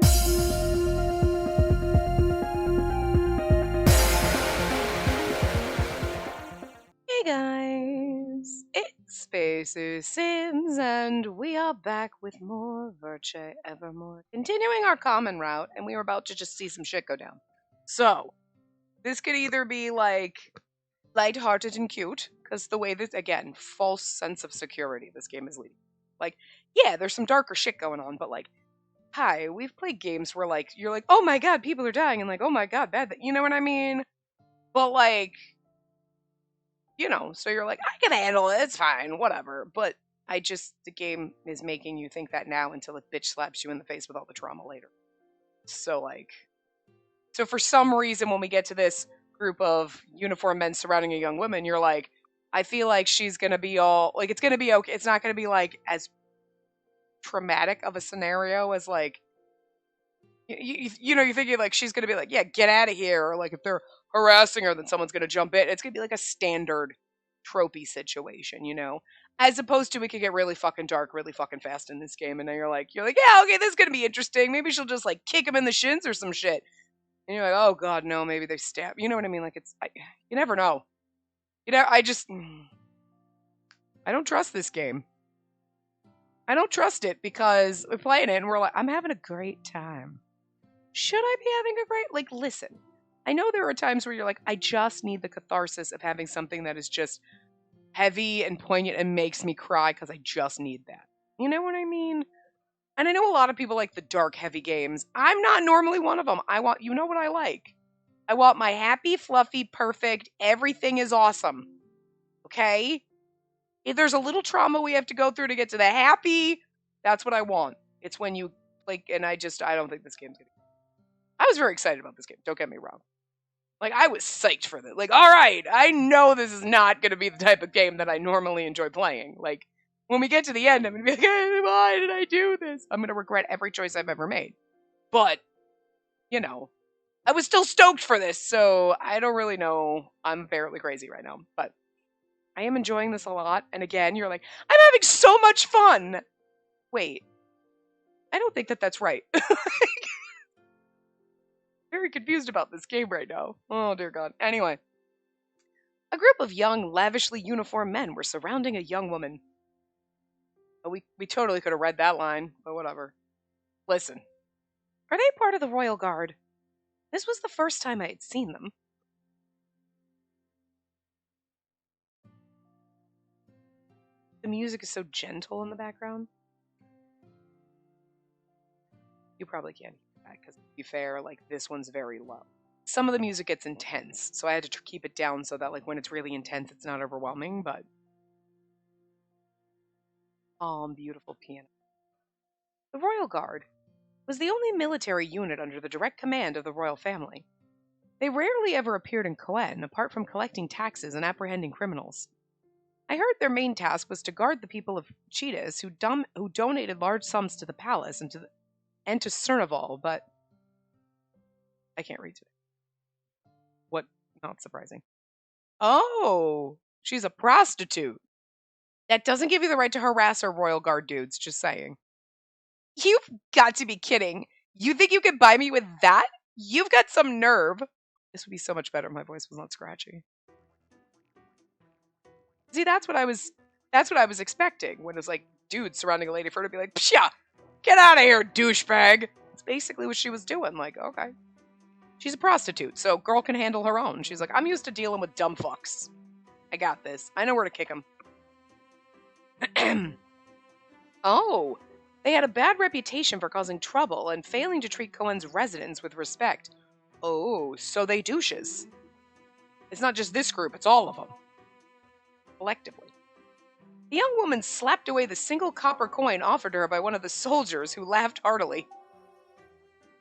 Hey guys, it's Spacer Sims, and we are back with more Virche Evermore. Continuing our common route, and we were about to just see some shit go down. So, this could either be like lighthearted and cute, because the way this, again, false sense of security this game is leading. Like, yeah, there's some darker shit going on, but like, hi, we've played games where like, you're like, oh my god, people are dying, and like, oh my god, bad, you know what I mean? But like, so you're like, I can handle it, it's fine, whatever. But the game is making you think that now until it bitch slaps you in the face with all the trauma later. So, like, so for some reason, when we get to this group of uniformed men surrounding a young woman, you're like, I feel like she's gonna be all, like, it's gonna be okay. It's not gonna be, like, as traumatic of a scenario as, like, you're thinking, like, she's gonna be like, yeah, get out of here. Or, like, if they're harassing her, then someone's gonna jump in. It's gonna be, like, a standard tropey situation, as opposed to it could get really fucking dark really fucking fast in this game, and then you're like, yeah, okay, this is gonna be interesting. Maybe she'll just like kick him in the shins or some shit, and you're like, oh god, no, maybe they stab. You know what I mean? Like you never know. I don't trust this game. I don't trust it because we're playing it and we're like, I'm having a great time. Should I be having a great? Like, listen. I know there are times where you're like, I just need the catharsis of having something that is just heavy and poignant and makes me cry because I just need that. You know what I mean? And I know a lot of people like the dark, heavy games. I'm not normally one of them. You know what I like? I want my happy, fluffy, perfect, everything is awesome. Okay? If there's a little trauma we have to go through to get to the happy, that's what I want. It's when you, like, and I don't think this game's gonna. I was very excited about this game, don't get me wrong. Like, I was psyched for this. Like, all right, I know this is not going to be the type of game that I normally enjoy playing. Like, when we get to the end, I'm going to be like, why did I do this? I'm going to regret every choice I've ever made. But, I was still stoked for this, so I don't really know. I'm fairly crazy right now. But I am enjoying this a lot. And again, you're like, I'm having so much fun. Wait, I don't think that that's right. Very confused about this game right now. Oh, dear God. Anyway. A group of young, lavishly uniformed men were surrounding a young woman. Oh, we totally could have read that line, but whatever. Listen. Are they part of the Royal Guard? This was the first time I had seen them. The music is so gentle in the background. You probably can't hear that because, to be fair, like, this one's very low. Some of the music gets intense, so I had to keep it down so that, like, when it's really intense, it's not overwhelming, but... beautiful piano. The Royal Guard was the only military unit under the direct command of the royal family. They rarely ever appeared in Coen, apart from collecting taxes and apprehending criminals. I heard their main task was to guard the people of Cheetahs who donated large sums to the palace and to Cernaval, but I can't read today. What? Not surprising. Oh, she's a prostitute. That doesn't give you the right to harass our royal guard dudes, just saying. You've got to be kidding. You think you could buy me with that? You've got some nerve. This would be so much better if my voice was not scratchy. See, that's what I was expecting when it's like dudes surrounding a lady for her to be like, psha, get out of here, douchebag. That's basically what she was doing. Like, okay. She's a prostitute, so girl can handle her own. She's like, I'm used to dealing with dumb fucks. I got this. I know where to kick them. Oh, they had a bad reputation for causing trouble and failing to treat Cohen's residents with respect. Oh, so they douches. It's not just this group, it's all of them. Collectively. The young woman slapped away the single copper coin offered to her by one of the soldiers, who laughed heartily.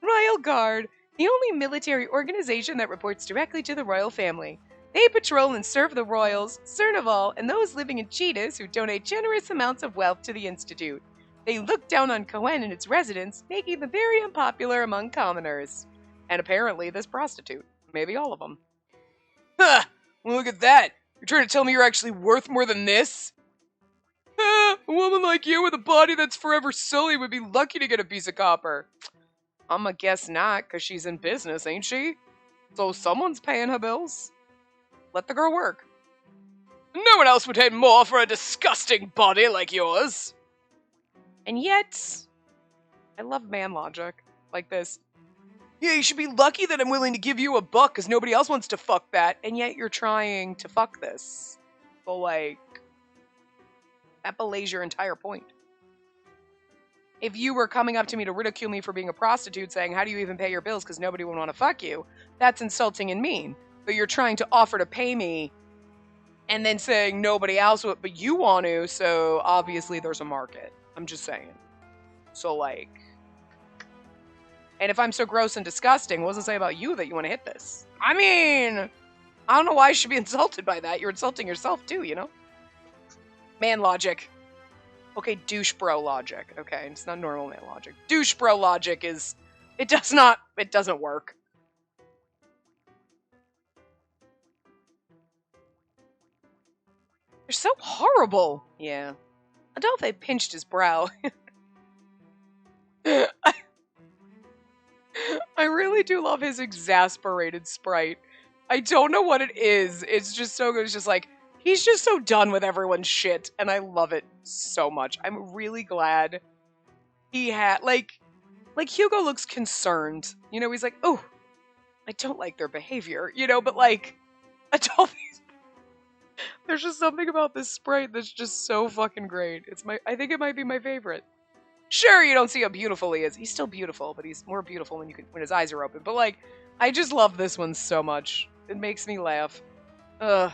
Royal Guard, the only military organization that reports directly to the royal family. They patrol and serve the royals, Cernaval, and those living in Cheetahs who donate generous amounts of wealth to the Institute. They look down on Coen and its residents, making them very unpopular among commoners. And apparently this prostitute. Maybe all of them. Ha! Well, look at that! You're trying to tell me you're actually worth more than this? A woman like you with a body that's forever sullied would be lucky to get a piece of copper. I'm a guess not, because she's in business, ain't she? So someone's paying her bills. Let the girl work. No one else would pay more for a disgusting body like yours. And yet, I love man logic like this. Yeah, you should be lucky that I'm willing to give you a buck because nobody else wants to fuck that, and yet you're trying to fuck this. So, like, that belays your entire point. If you were coming up to me to ridicule me for being a prostitute, saying, how do you even pay your bills because nobody would want to fuck you, that's insulting and mean. But you're trying to offer to pay me and then saying nobody else would, but you want to, so obviously there's a market. I'm just saying. So, like, and if I'm so gross and disgusting, what does it say about you that you want to hit this? I mean, I don't know why you should be insulted by that. You're insulting yourself too, you know? Man logic. Okay, douche bro logic. Okay, it's not normal man logic. Douche bro logic is, it doesn't work. They're so horrible. Yeah. Adolphe pinched his brow. I really do love his exasperated sprite. I don't know what it is. It's just so good. It's just like, he's just so done with everyone's shit, and I love it so much. I'm really glad he had, like Hugo looks concerned. You know, he's like, oh, I don't like their behavior, you know, but like, Adolphe's, there's just something about this sprite that's just so fucking great. I think it might be my favorite. Sure, you don't see how beautiful he is. He's still beautiful, but he's more beautiful when his eyes are open. But like, I just love this one so much. It makes me laugh. Ugh.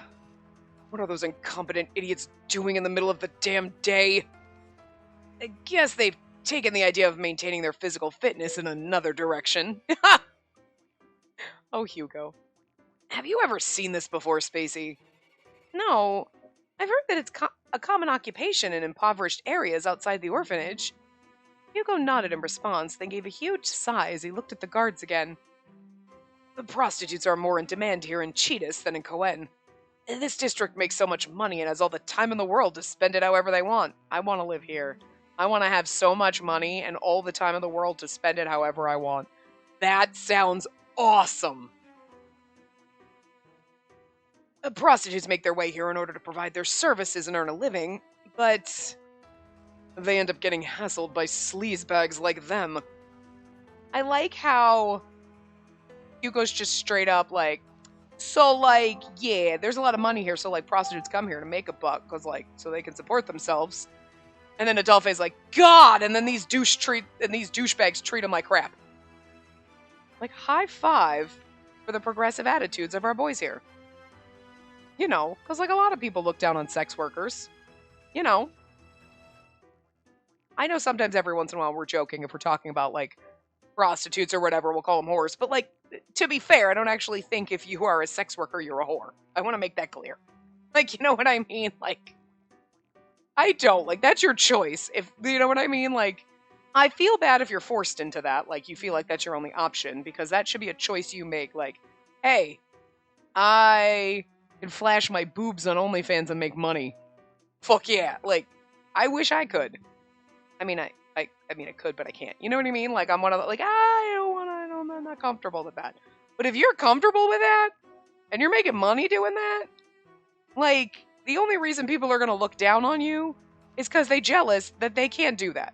What are those incompetent idiots doing in the middle of the damn day? I guess they've taken the idea of maintaining their physical fitness in another direction. Oh, Hugo. Have you ever seen this before, Spacey? No. I've heard that it's a common occupation in impoverished areas outside the orphanage. Hugo nodded in response, then gave a huge sigh as he looked at the guards again. The prostitutes are more in demand here in Cheetahs than in Coen. This district makes so much money and has all the time in the world to spend it however they want. I want to live here. I want to have so much money and all the time in the world to spend it however I want. That sounds awesome. Prostitutes make their way here in order to provide their services and earn a living, but they end up getting hassled by sleazebags like them. I like how Hugo's just straight up like, so like, yeah, there's a lot of money here, so like prostitutes come here to make a buck, cause like, so they can support themselves. And then Adolphe's like, God, and then these douchebags treat him like crap. Like, high five for the progressive attitudes of our boys here. You know, cause like a lot of people look down on sex workers. You know. I know sometimes every once in a while we're joking if we're talking about, like, prostitutes or whatever, we'll call them whores. But, like, to be fair, I don't actually think if you are a sex worker, you're a whore. I want to make that clear. Like, you know what I mean? Like, I don't. Like, that's your choice. If, you know what I mean? Like, I feel bad if you're forced into that. Like, you feel like that's your only option, because that should be a choice you make. Like, hey, I can flash my boobs on OnlyFans and make money. Fuck yeah. Like, I wish I could. I mean, I could, but I can't. You know what I mean? Like, I'm one of the, like, I'm not comfortable with that. But if you're comfortable with that, and you're making money doing that, like, the only reason people are going to look down on you is because they're jealous that they can't do that.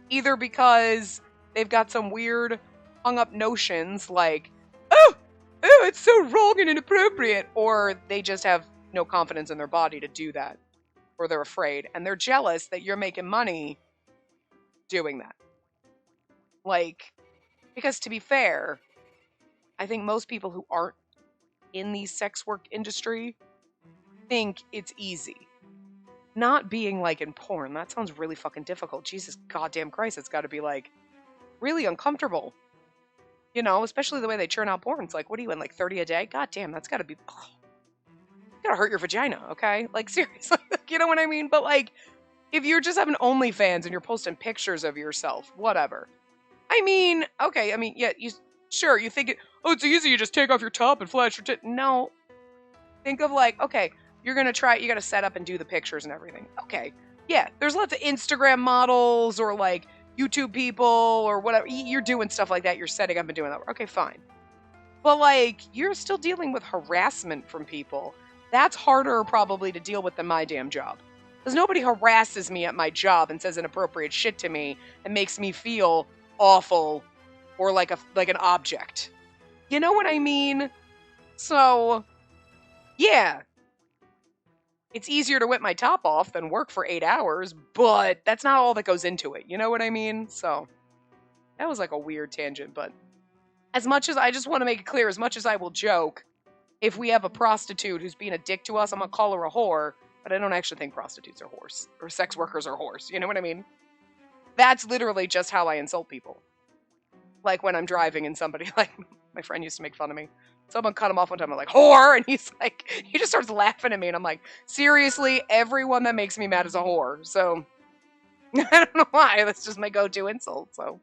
Either because they've got some weird, hung-up notions like, oh, it's so wrong and inappropriate, or they just have no confidence in their body to do that, or they're afraid, and they're jealous that you're making money doing that. Like, because to be fair, I think most people who aren't in the sex work industry think it's easy. Not being like in porn, that sounds really fucking difficult. Jesus goddamn Christ, it's gotta be like really uncomfortable. You know, especially the way they churn out porn. It's like, what are you in, like 30 a day? God damn, that's gotta be, gotta hurt your vagina, okay? Like, seriously, you know what I mean? But like, if you're just having OnlyFans and you're posting pictures of yourself, whatever. I mean, okay, I mean, yeah, you think it's easy, you just take off your top and flash your tit. No. Think of like, okay, you gotta set up and do the pictures and everything. Okay, yeah, there's lots of Instagram models or like YouTube people or whatever. You're doing stuff like that. You're setting up and doing that. Okay, fine. But, like, you're still dealing with harassment from people. That's harder probably to deal with than my damn job. Because nobody harasses me at my job and says inappropriate shit to me and makes me feel awful or like an object. You know what I mean? So, yeah. It's easier to whip my top off than work for 8 hours, but that's not all that goes into it. You know what I mean? So, that was like a weird tangent, but as much as I just want to make it clear, as much as I will joke, if we have a prostitute who's being a dick to us, I'm going to call her a whore, but I don't actually think prostitutes are whores, or sex workers are whores. You know what I mean? That's literally just how I insult people. Like when I'm driving and somebody, like, my friend used to make fun of me. Someone cut him off one time, I'm like, whore! And he's like, he just starts laughing at me, and I'm like, seriously, everyone that makes me mad is a whore. So, I don't know why, that's just my go-to insult, so.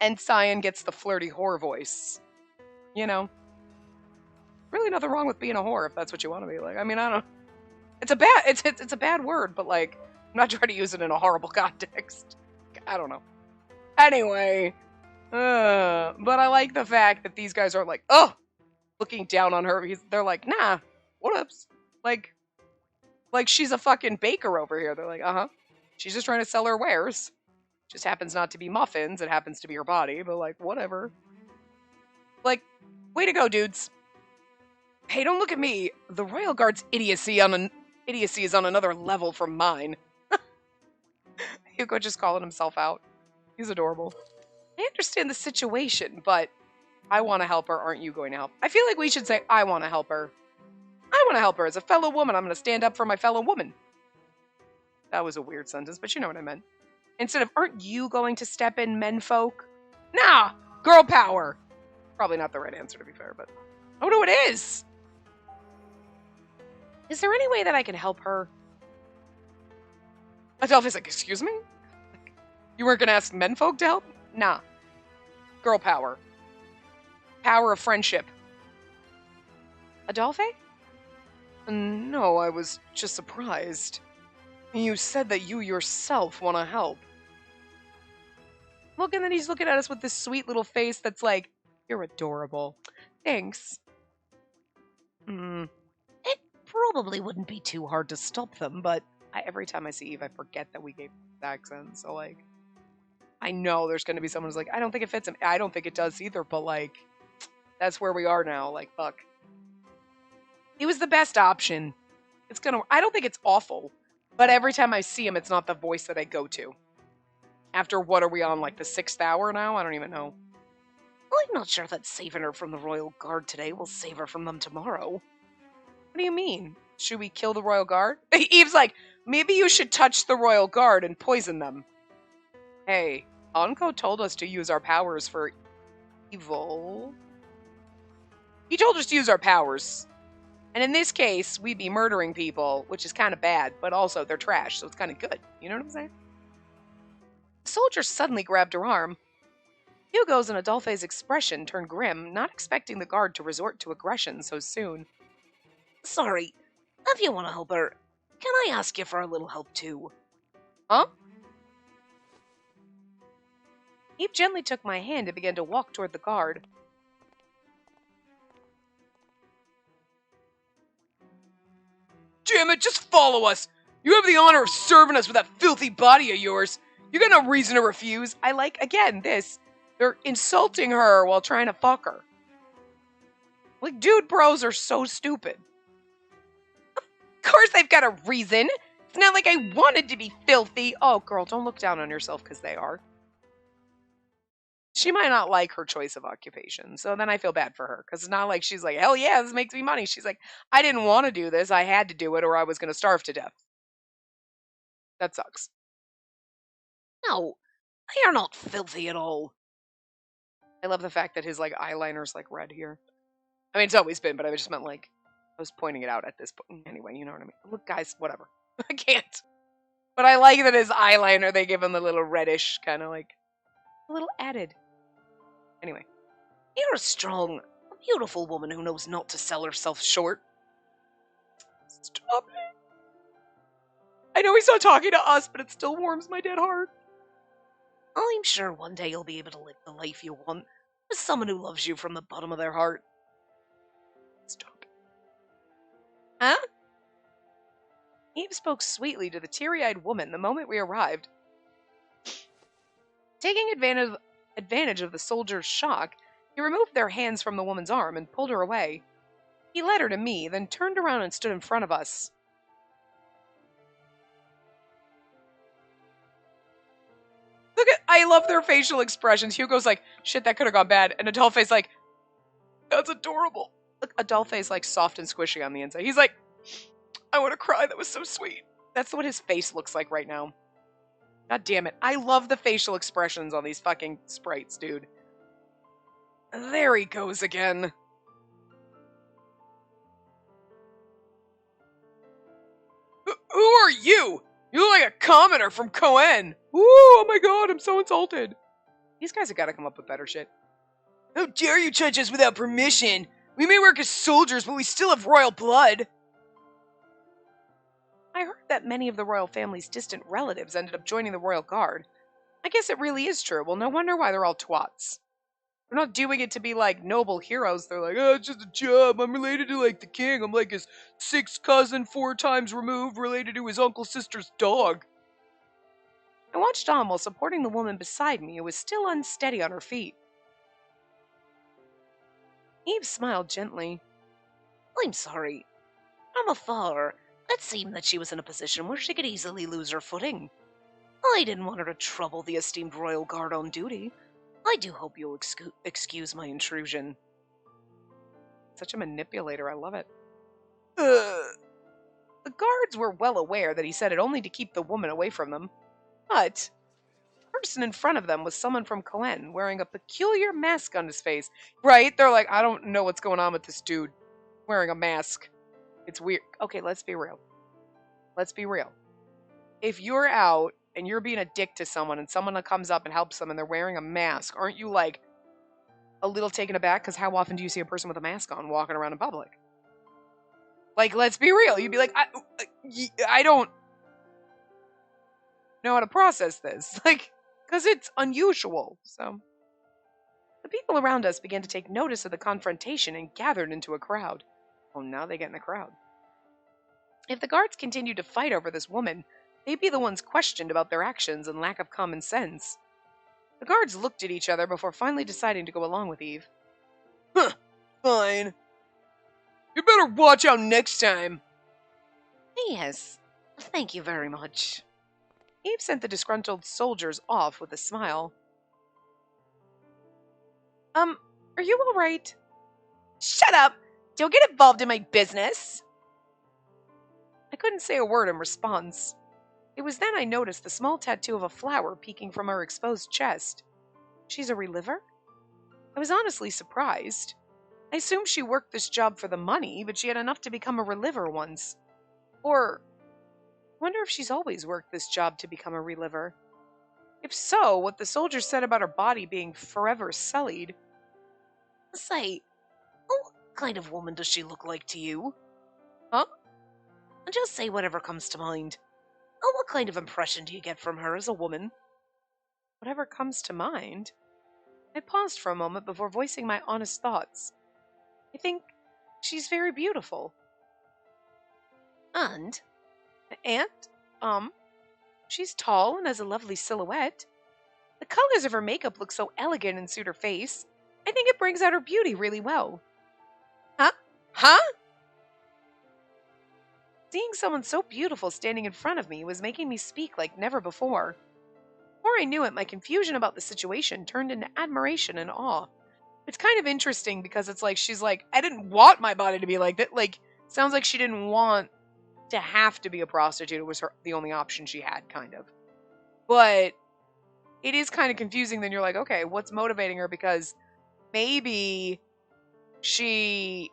And Cyan gets the flirty whore voice. You know? Really nothing wrong with being a whore if that's what you want to be. Like, I mean, I don't. It's a bad word, but like, I'm not trying to use it in a horrible context. I don't know. Anyway, but I like the fact that these guys aren't like, oh, looking down on her. They're like, nah, whoops. Like she's a fucking baker over here. They're like, she's just trying to sell her wares. Just happens not to be muffins. It happens to be her body, but like, whatever. Like, way to go, dudes. Hey, don't look at me. The Royal Guard's idiocy is on another level from mine. Hugo just calling himself out. He's adorable. I understand the situation, but I want to help her. Aren't you going to help? I feel like we should say, I want to help her. I want to help her. As a fellow woman, I'm going to stand up for my fellow woman. That was a weird sentence, but you know what I meant. Instead of, aren't you going to step in, menfolk? Nah, girl power. Probably not the right answer, to be fair, but... Oh, no, it is! Is there any way that I can help her? Adelphi's like, excuse me? You weren't going to ask menfolk to help? Nah. Girl power. Power of friendship. Adolphe? No, I was just surprised. You said that you yourself want to help. Look, and then he's looking at us with this sweet little face that's like, you're adorable. Thanks. It probably wouldn't be too hard to stop them, but every time I see Eve, I forget that we gave accent, so like, I know there's going to be someone who's like, I don't think it fits him. I don't think it does either, but like, that's where we are now, like, fuck. He was the best option. I don't think it's awful, but every time I see him, it's not the voice that I go to. After, what are we on, like the 6th hour now? I don't even know. I'm not sure that saving her from the Royal Guard today will save her from them tomorrow. What do you mean? Should we kill the Royal Guard? Eve's like, maybe you should touch the Royal Guard and poison them. Hey, Anko told us to use our powers for evil. He told us to use our powers. And in this case, we'd be murdering people, which is kind of bad, but also they're trash, so it's kind of good. You know what I'm saying? The soldier suddenly grabbed her arm. Hugo's and Adolphe's expression turned grim, not expecting the guard to resort to aggression so soon. Sorry, if you want to help her, can I ask you for a little help too? Huh? Eve gently took my hand and began to walk toward the guard. Damn it, just follow us! You have the honor of serving us with that filthy body of yours! You got no reason to refuse. I like, again, this. They're insulting her while trying to fuck her. Like, dude bros are so stupid. Of course they've got a reason. It's not like I wanted to be filthy. Oh, girl, don't look down on yourself because they are. She might not like her choice of occupation, so then I feel bad for her. Because it's not like she's like, hell yeah, this makes me money. She's like, I didn't want to do this. I had to do it or I was going to starve to death. That sucks. No, they are not filthy at all. I love the fact that his like eyeliner's like red here. I mean, it's always been, but I just meant like, I was pointing it out at this point. Anyway, you know what I mean. Look, guys, whatever. I can't. But I like that his eyeliner, they give him the little reddish, kind of like, a little added. Anyway. You're a strong, beautiful woman who knows not to sell herself short. Stop it. I know he's not talking to us, but it still warms my dead heart. I'm sure one day you'll be able to live the life you want with someone who loves you from the bottom of their heart. Stop. Huh? Eve spoke sweetly to the teary-eyed woman the moment we arrived. Taking advantage of the soldier's shock, he removed their hands from the woman's arm and pulled her away. He led her to me, then turned around and stood in front of us. I love their facial expressions. Hugo's like, shit, that could have gone bad. And Adolphe's like, that's adorable. Look, Adolphe's like soft and squishy on the inside. He's like, I want to cry. That was so sweet. That's what his face looks like right now. God damn it. I love the facial expressions on these fucking sprites, dude. There he goes again. Who are you? You look like a commoner from Cohen. Ooh, oh my god, I'm so insulted. These guys have got to come up with better shit. How dare you touch us without permission? We may work as soldiers, but we still have royal blood. I heard that many of the royal family's distant relatives ended up joining the royal guard. I guess it really is true. Well, no wonder why they're all twats. They're not doing it to be like noble heroes. They're like, oh, it's just a job. I'm related to like the king. I'm like his sixth cousin 4 times removed, related to his uncle's sister's dog. I watched on while supporting the woman beside me, who was still unsteady on her feet. Eve smiled gently. I'm sorry. From afar, it seemed that she was in a position where she could easily lose her footing. I didn't want her to trouble the esteemed royal guard on duty. I do hope you'll excuse my intrusion. Such a manipulator, I love it. The guards were well aware that he said it only to keep the woman away from them. But the person in front of them was someone from Cohen, wearing a peculiar mask on his face. Right? They're like, I don't know what's going on with this dude wearing a mask. It's weird. Okay, let's be real. Let's be real. If you're out and you're being a dick to someone and someone comes up and helps them and they're wearing a mask, aren't you like a little taken aback? Because how often do you see a person with a mask on walking around in public? Like, let's be real. You'd be like, I don't know how to process this. Like, because it's unusual. So the people around us began to take notice of the confrontation and gathered into a crowd. Oh, now they get in a crowd. If the guards continued to fight over this woman, they'd be the ones questioned about their actions and lack of common sense. The guards looked at each other before finally deciding to go along with Eve. Huh, fine. You better watch out next time. Yes, thank you very much. Eve sent the disgruntled soldiers off with a smile. Are you all right? Shut up! Don't get involved in my business! I couldn't say a word in response. It was then I noticed the small tattoo of a flower peeking from her exposed chest. She's a reliver? I was honestly surprised. I assumed she worked this job for the money, but she had enough to become a reliver once. Or, I wonder if she's always worked this job to become a reliver. If so, what the soldier said about her body being forever sullied. Say, what kind of woman does she look like to you? Huh? Just say whatever comes to mind. What kind of impression do you get from her as a woman? Whatever comes to mind? I paused for a moment before voicing my honest thoughts. I think she's very beautiful. And, she's tall and has a lovely silhouette. The colors of her makeup look so elegant and suit her face. I think it brings out her beauty really well. Huh? Seeing someone so beautiful standing in front of me was making me speak like never before. Before I knew it, my confusion about the situation turned into admiration and awe. It's kind of interesting because it's like, she's like, I didn't want my body to be like that. Like, sounds like she didn't want to have to be a prostitute. It was the only option she had, kind of. But it is kind of confusing. Then you're like, okay, what's motivating her? Because maybe she,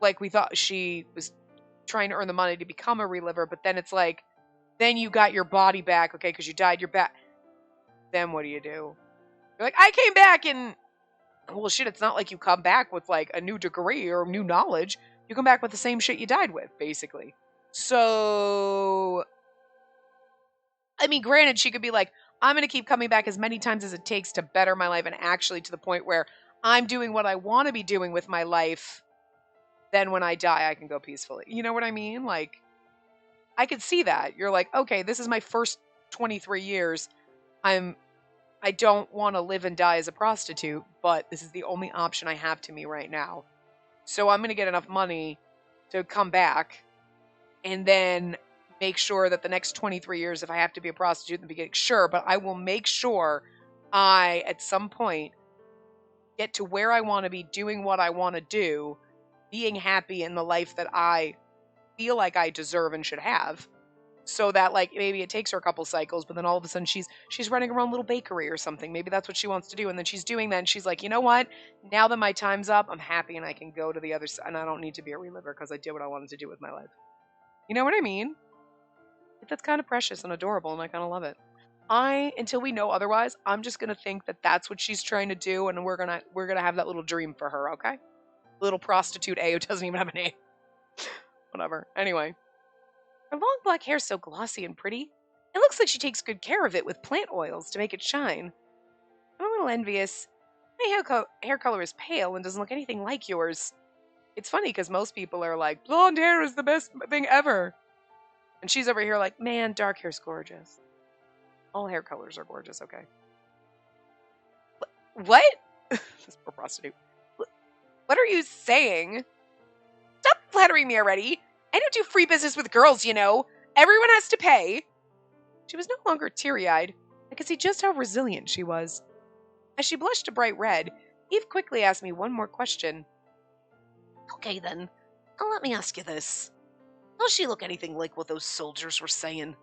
like, we thought she was trying to earn the money to become a reliver, but then it's like, then you got your body back, okay, because you died, you're back. Then what do? You're like, I came back and, well, shit, it's not like you come back with, like, a new degree or new knowledge. You come back with the same shit you died with, basically. So, I mean, granted, she could be like, I'm going to keep coming back as many times as it takes to better my life and actually to the point where I'm doing what I want to be doing with my life. Then when I die, I can go peacefully. You know what I mean? Like, I could see that. You're like, okay, this is my first 23 years. I don't want to live and die as a prostitute, but this is the only option I have to me right now. So I'm going to get enough money to come back and then make sure that the next 23 years, if I have to be a prostitute in the beginning, sure, but I will make sure I, at some point, get to where I want to be, doing what I want to do, being happy in the life that I feel like I deserve and should have. So that, like, maybe it takes her a couple cycles, but then all of a sudden she's running her own little bakery or something. Maybe that's what she wants to do. And then she's doing that and she's like, you know what? Now that my time's up, I'm happy and I can go to the other side and I don't need to be a reliver because I did what I wanted to do with my life. You know what I mean? That's kind of precious and adorable and I kind of love it. Until we know otherwise, I'm just going to think that that's what she's trying to do and we're going to have that little dream for her, okay? Little prostitute A who doesn't even have a name. Whatever. Anyway. Her long black hair's so glossy and pretty. It looks like she takes good care of it with plant oils to make it shine. I'm a little envious. My hair color is pale and doesn't look anything like yours. It's funny because most people are like, blonde hair is the best thing ever. And she's over here like, man, dark hair's gorgeous. All hair colors are gorgeous, okay. What? This poor prostitute. What are you saying? Stop flattering me already. I don't do free business with girls, you know. Everyone has to pay. She was no longer teary-eyed. I could see just how resilient she was. As she blushed a bright red, Eve quickly asked me one more question. Okay, then. Now let me ask you this. Does she look anything like what those soldiers were saying?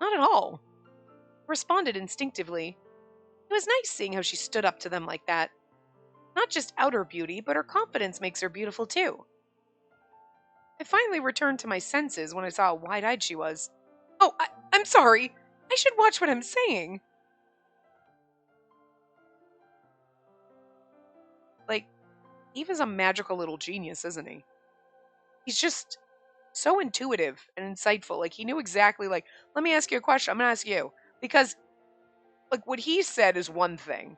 Not at all. I responded instinctively. It was nice seeing how she stood up to them like that. Not just outer beauty, but her confidence makes her beautiful too. I finally returned to my senses when I saw how wide-eyed she was. Oh, I'm sorry. I should watch what I'm saying. Like, Eve is a magical little genius, isn't he? He's just so intuitive and insightful. Like, he knew exactly, like, let me ask you a question. I'm going to ask you. Because, like, what he said is one thing.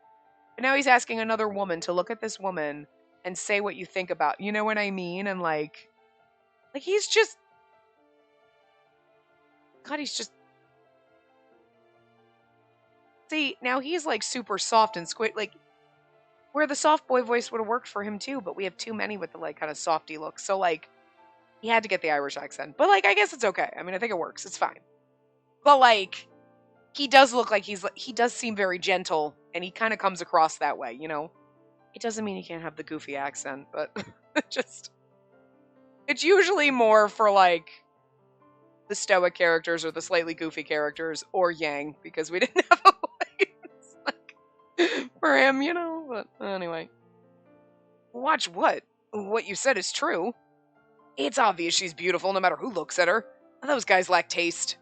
But now he's asking another woman to look at this woman and say what you think about. You know what I mean? And, like he's just... God, he's just... See, now he's, like, super soft and squid... Like, where the soft boy voice would have worked for him, too. But we have too many with the, like, kind of softy look. So, like, he had to get the Irish accent. But, like, I guess it's okay. I mean, I think it works. It's fine. But, like, he does look like he does seem very gentle. And he kind of comes across that way, you know? It doesn't mean he can't have the goofy accent. But just... It's usually more for, like, the stoic characters or the slightly goofy characters or Yang, because we didn't have a voice like, for him, you know? But anyway. Watch what? What you said is true. It's obvious she's beautiful no matter who looks at her. Those guys lack taste.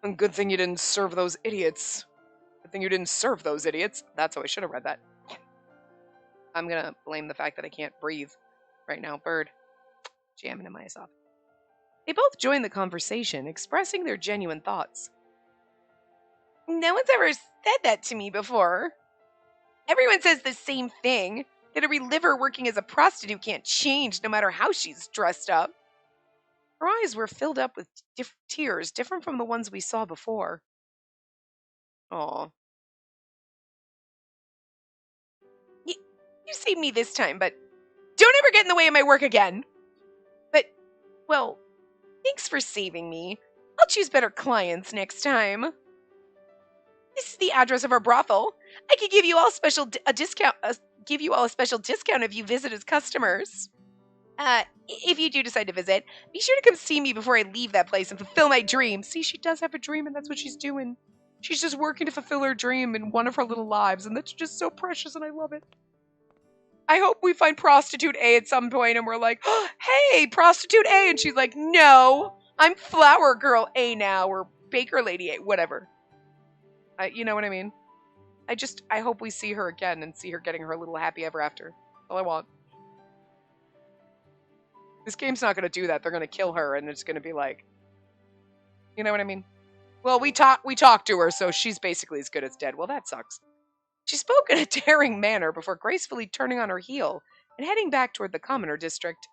And good thing you didn't serve those idiots. Good thing you didn't serve those idiots. That's how I should have read that. I'm gonna blame the fact that I can't breathe right now. Bird. Jamming in my esophagus. They both joined the conversation, expressing their genuine thoughts. No one's ever said that to me before. Everyone says the same thing, that a reliver working as a prostitute can't change no matter how she's dressed up. Her eyes were filled up with tears, different from the ones we saw before. Aw. You saved me this time, but don't ever get in the way of my work again. But, well... Thanks for saving me. I'll choose better clients next time. This is the address of our brothel. I could give you all a discount if you visit as customers. If you do decide to visit, be sure to come see me before I leave that place and fulfill my dream. See, she does have a dream, and that's what she's doing. She's just working to fulfill her dream in one of her little lives, and that's just so precious, and I love it. I hope we find Prostitute A at some point and we're like, oh, hey, Prostitute A. And she's like, no, I'm Flower Girl A now, or Baker Lady A, whatever. You know what I mean? I hope we see her again and see her getting her little happy ever after. That's all I want. This game's not going to do that. They're going to kill her and it's going to be like, you know what I mean? Well, we talked to her, so she's basically as good as dead. Well, that sucks. She spoke in a daring manner before gracefully turning on her heel and heading back toward the commoner district.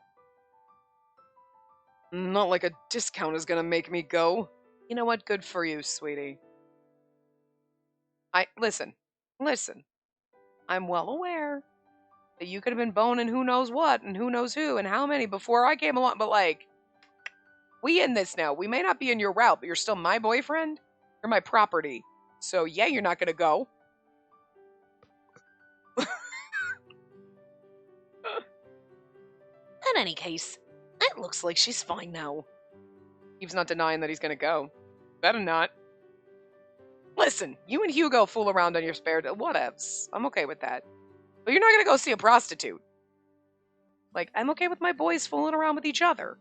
Not like a discount is gonna make me go. You know what? Good for you, sweetie. I listen. I'm well aware that you could have been boning who knows what and who knows who and how many before I came along, but like, we in this now. We may not be in your route, but you're still my boyfriend. You're my property. So yeah, you're not gonna go. In any case, it looks like she's fine now. He's not denying that he's gonna go. Better not. Listen, you and Hugo fool around on your spare day. Whatevs. I'm okay with that. But you're not gonna go see a prostitute. Like, I'm okay with my boys fooling around with each other.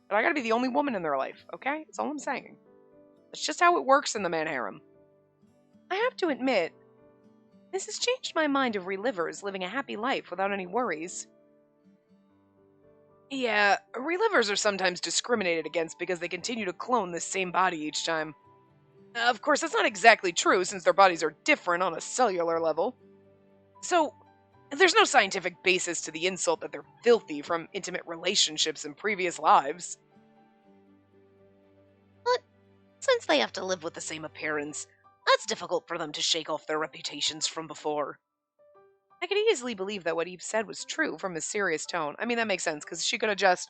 But I gotta be the only woman in their life, okay? That's all I'm saying. That's just how it works in the man harem. I have to admit, this has changed my mind of relivers living a happy life without any worries. Yeah, relivers are sometimes discriminated against because they continue to clone the same body each time. Of course, that's not exactly true since their bodies are different on a cellular level. So, there's no scientific basis to the insult that they're filthy from intimate relationships in previous lives. But since they have to live with the same appearance, that's difficult for them to shake off their reputations from before. I could easily believe that what Eve said was true from his serious tone. I mean, that makes sense, because she could have just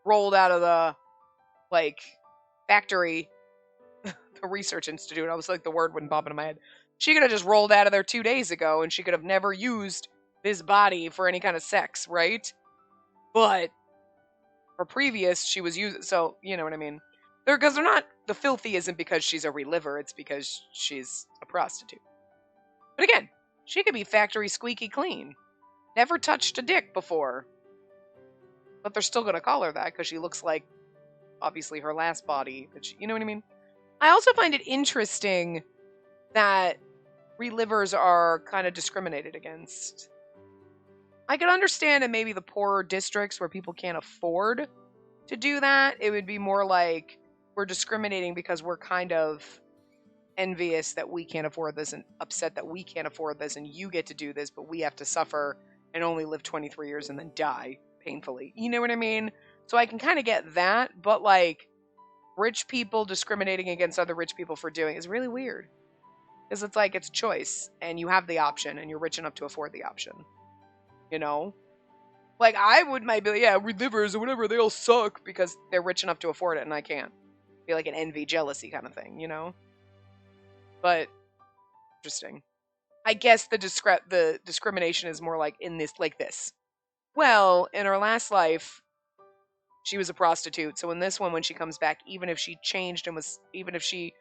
rolled out of the, like, factory, the research institute. I was like, the word wouldn't pop into my head. She could have just rolled out of there 2 days ago, and she could have never used this body for any kind of sex, right? But for previous, she was using, so, you know what I mean? Because they're not, the filthy isn't because she's a reliver, it's because she's a prostitute. But again, she could be factory squeaky clean. Never touched a dick before. But they're still going to call her that because she looks like, obviously, her last body. You know what I mean? I also find it interesting that relivers are kind of discriminated against. I could understand in maybe the poorer districts where people can't afford to do that. It would be more like we're discriminating because we're kind of envious that we can't afford this and upset that we can't afford this and you get to do this, but we have to suffer and only live 23 years and then die painfully. You know what I mean? So I can kind of get that, but like rich people discriminating against other rich people for doing is really weird. Because it's like it's a choice and you have the option and you're rich enough to afford the option. You know? Like I would might be like, yeah, relivers or whatever, they all suck because they're rich enough to afford it and I can't. Be like an envy, jealousy kind of thing, you know? But interesting. I guess the discrimination is more like in this like this. Well, in her last life, she was a prostitute. So in this one, when she comes back, even if she changed and was, even if she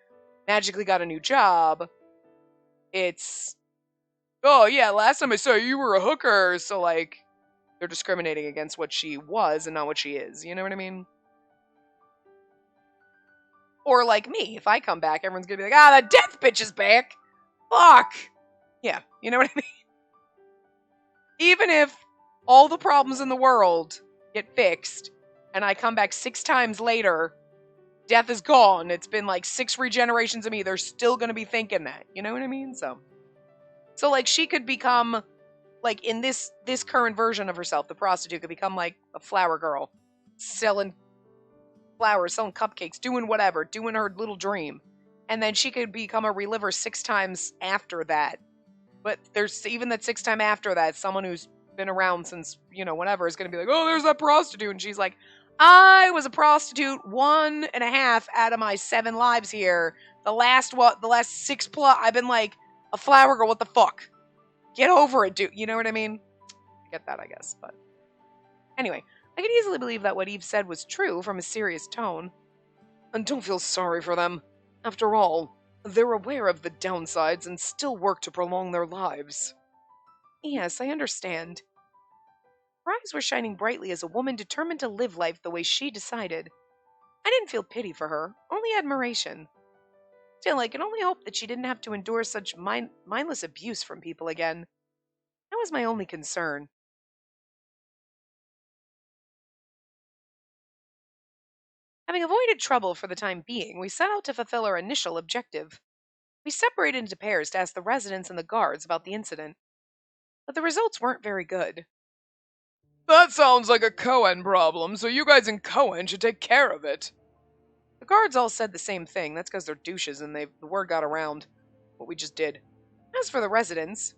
magically got a new job, it's, oh yeah, last time I saw you, you were a hooker. So like, they're discriminating against what she was and not what she is. You know what I mean? Or like me, if I come back, everyone's gonna be like, ah, the death bitch is back. Fuck. Yeah, you know what I mean? Even if all the problems in the world get fixed and I come back 6 times later, death is gone. It's been like 6 regenerations of me. They're still going to be thinking that. You know what I mean? So like she could become like in this current version of herself, the prostitute could become like a flower girl, selling flowers, selling cupcakes, doing whatever, doing her little dream. And then she could become a reliver 6 times after that. But there's even that 6 time after that, someone who's been around since, you know, whatever is going to be like, oh, there's that prostitute. And she's like, I was a prostitute 1.5 out of my 7 lives here. The last 6 plus, I've been like a flower girl. What the fuck? Get over it, dude. You know what I mean? I get that, I guess. But anyway, I could easily believe that what Eve said was true from a serious tone. And don't feel sorry for them. After all, they're aware of the downsides and still work to prolong their lives. Yes, I understand. Her eyes were shining brightly as a woman determined to live life the way she decided. I didn't feel pity for her, only admiration. Still, I can only hope that she didn't have to endure such mindless abuse from people again. That was my only concern. Having avoided trouble for the time being, we set out to fulfill our initial objective. We separated into pairs to ask the residents and the guards about the incident, but the results weren't very good. That sounds like a Cohen problem, so you guys in Cohen should take care of it. The guards all said the same thing. That's because they're douches and the word got around what we just did. As for the residents,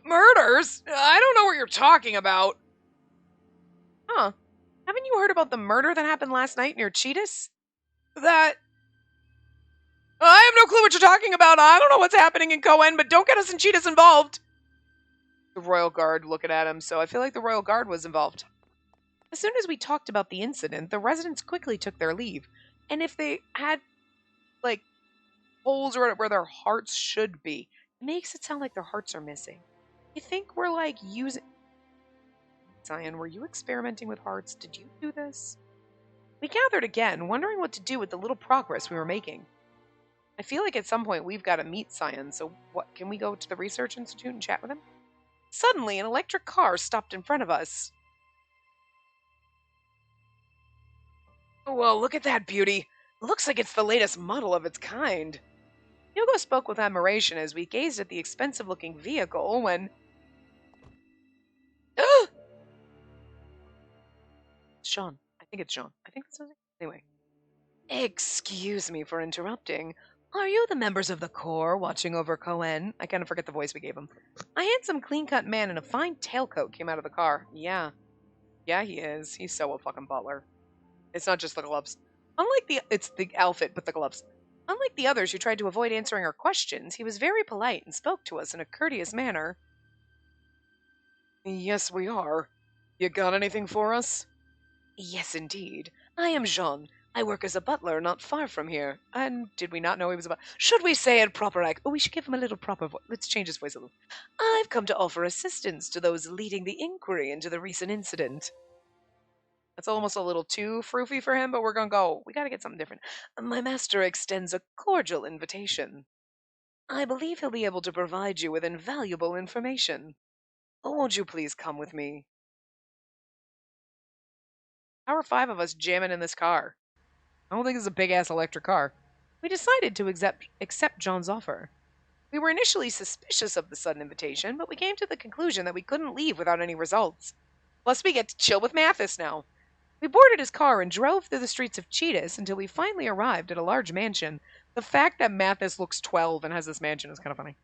murders? I don't know what you're talking about. Huh. Haven't you heard about the murder that happened last night near Cheetahs? That. I have no clue what you're talking about. I don't know what's happening in Cohen, but don't get us and Cheetahs involved. The Royal Guard looking at him, so I feel like the Royal Guard was involved. As soon as we talked about the incident, the residents quickly took their leave. And if they had, like, holes where their hearts should be, it makes it sound like their hearts are missing. You think we're, like, using... Cyan, were you experimenting with hearts? Did you do this? We gathered again, wondering what to do with the little progress we were making. I feel like at some point we've got to meet Cyan, so what, can we go to the Research Institute and chat with him? Suddenly, an electric car stopped in front of us. Oh, well, look at that beauty. It looks like it's the latest model of its kind. Hugo spoke with admiration as we gazed at the expensive-looking vehicle when... Sean. I think it's Sean. I think that's something. Anyway. Excuse me for interrupting. Are you the members of the Corps watching over Cohen? I kind of forget the voice we gave him. A handsome, clean-cut man in a fine tailcoat came out of the car. Yeah. Yeah, he is. He's so a fucking butler. It's not just the gloves. It's the outfit, but the gloves. Unlike the others who tried to avoid answering our questions, he was very polite and spoke to us in a courteous manner. Yes, we are. You got anything for us? Yes, indeed. I am Jean. I work as a butler not far from here. And did we not know he was a butler? Should we say it proper? Oh, we should give him a little proper voice. Let's change his voice a little. I've come to offer assistance to those leading the inquiry into the recent incident. That's almost a little too froofy for him, but we're going to go. We got to get something different. My master extends a cordial invitation. I believe he'll be able to provide you with invaluable information. Won't you please come with me? How are 5 of us jamming in this car? I don't think it's a big-ass electric car. We decided to accept John's offer. We were initially suspicious of the sudden invitation, but we came to the conclusion that we couldn't leave without any results. Plus, we get to chill with Mathis now. We boarded his car and drove through the streets of Cheetahs until we finally arrived at a large mansion. The fact that Mathis looks 12 and has this mansion is kind of funny.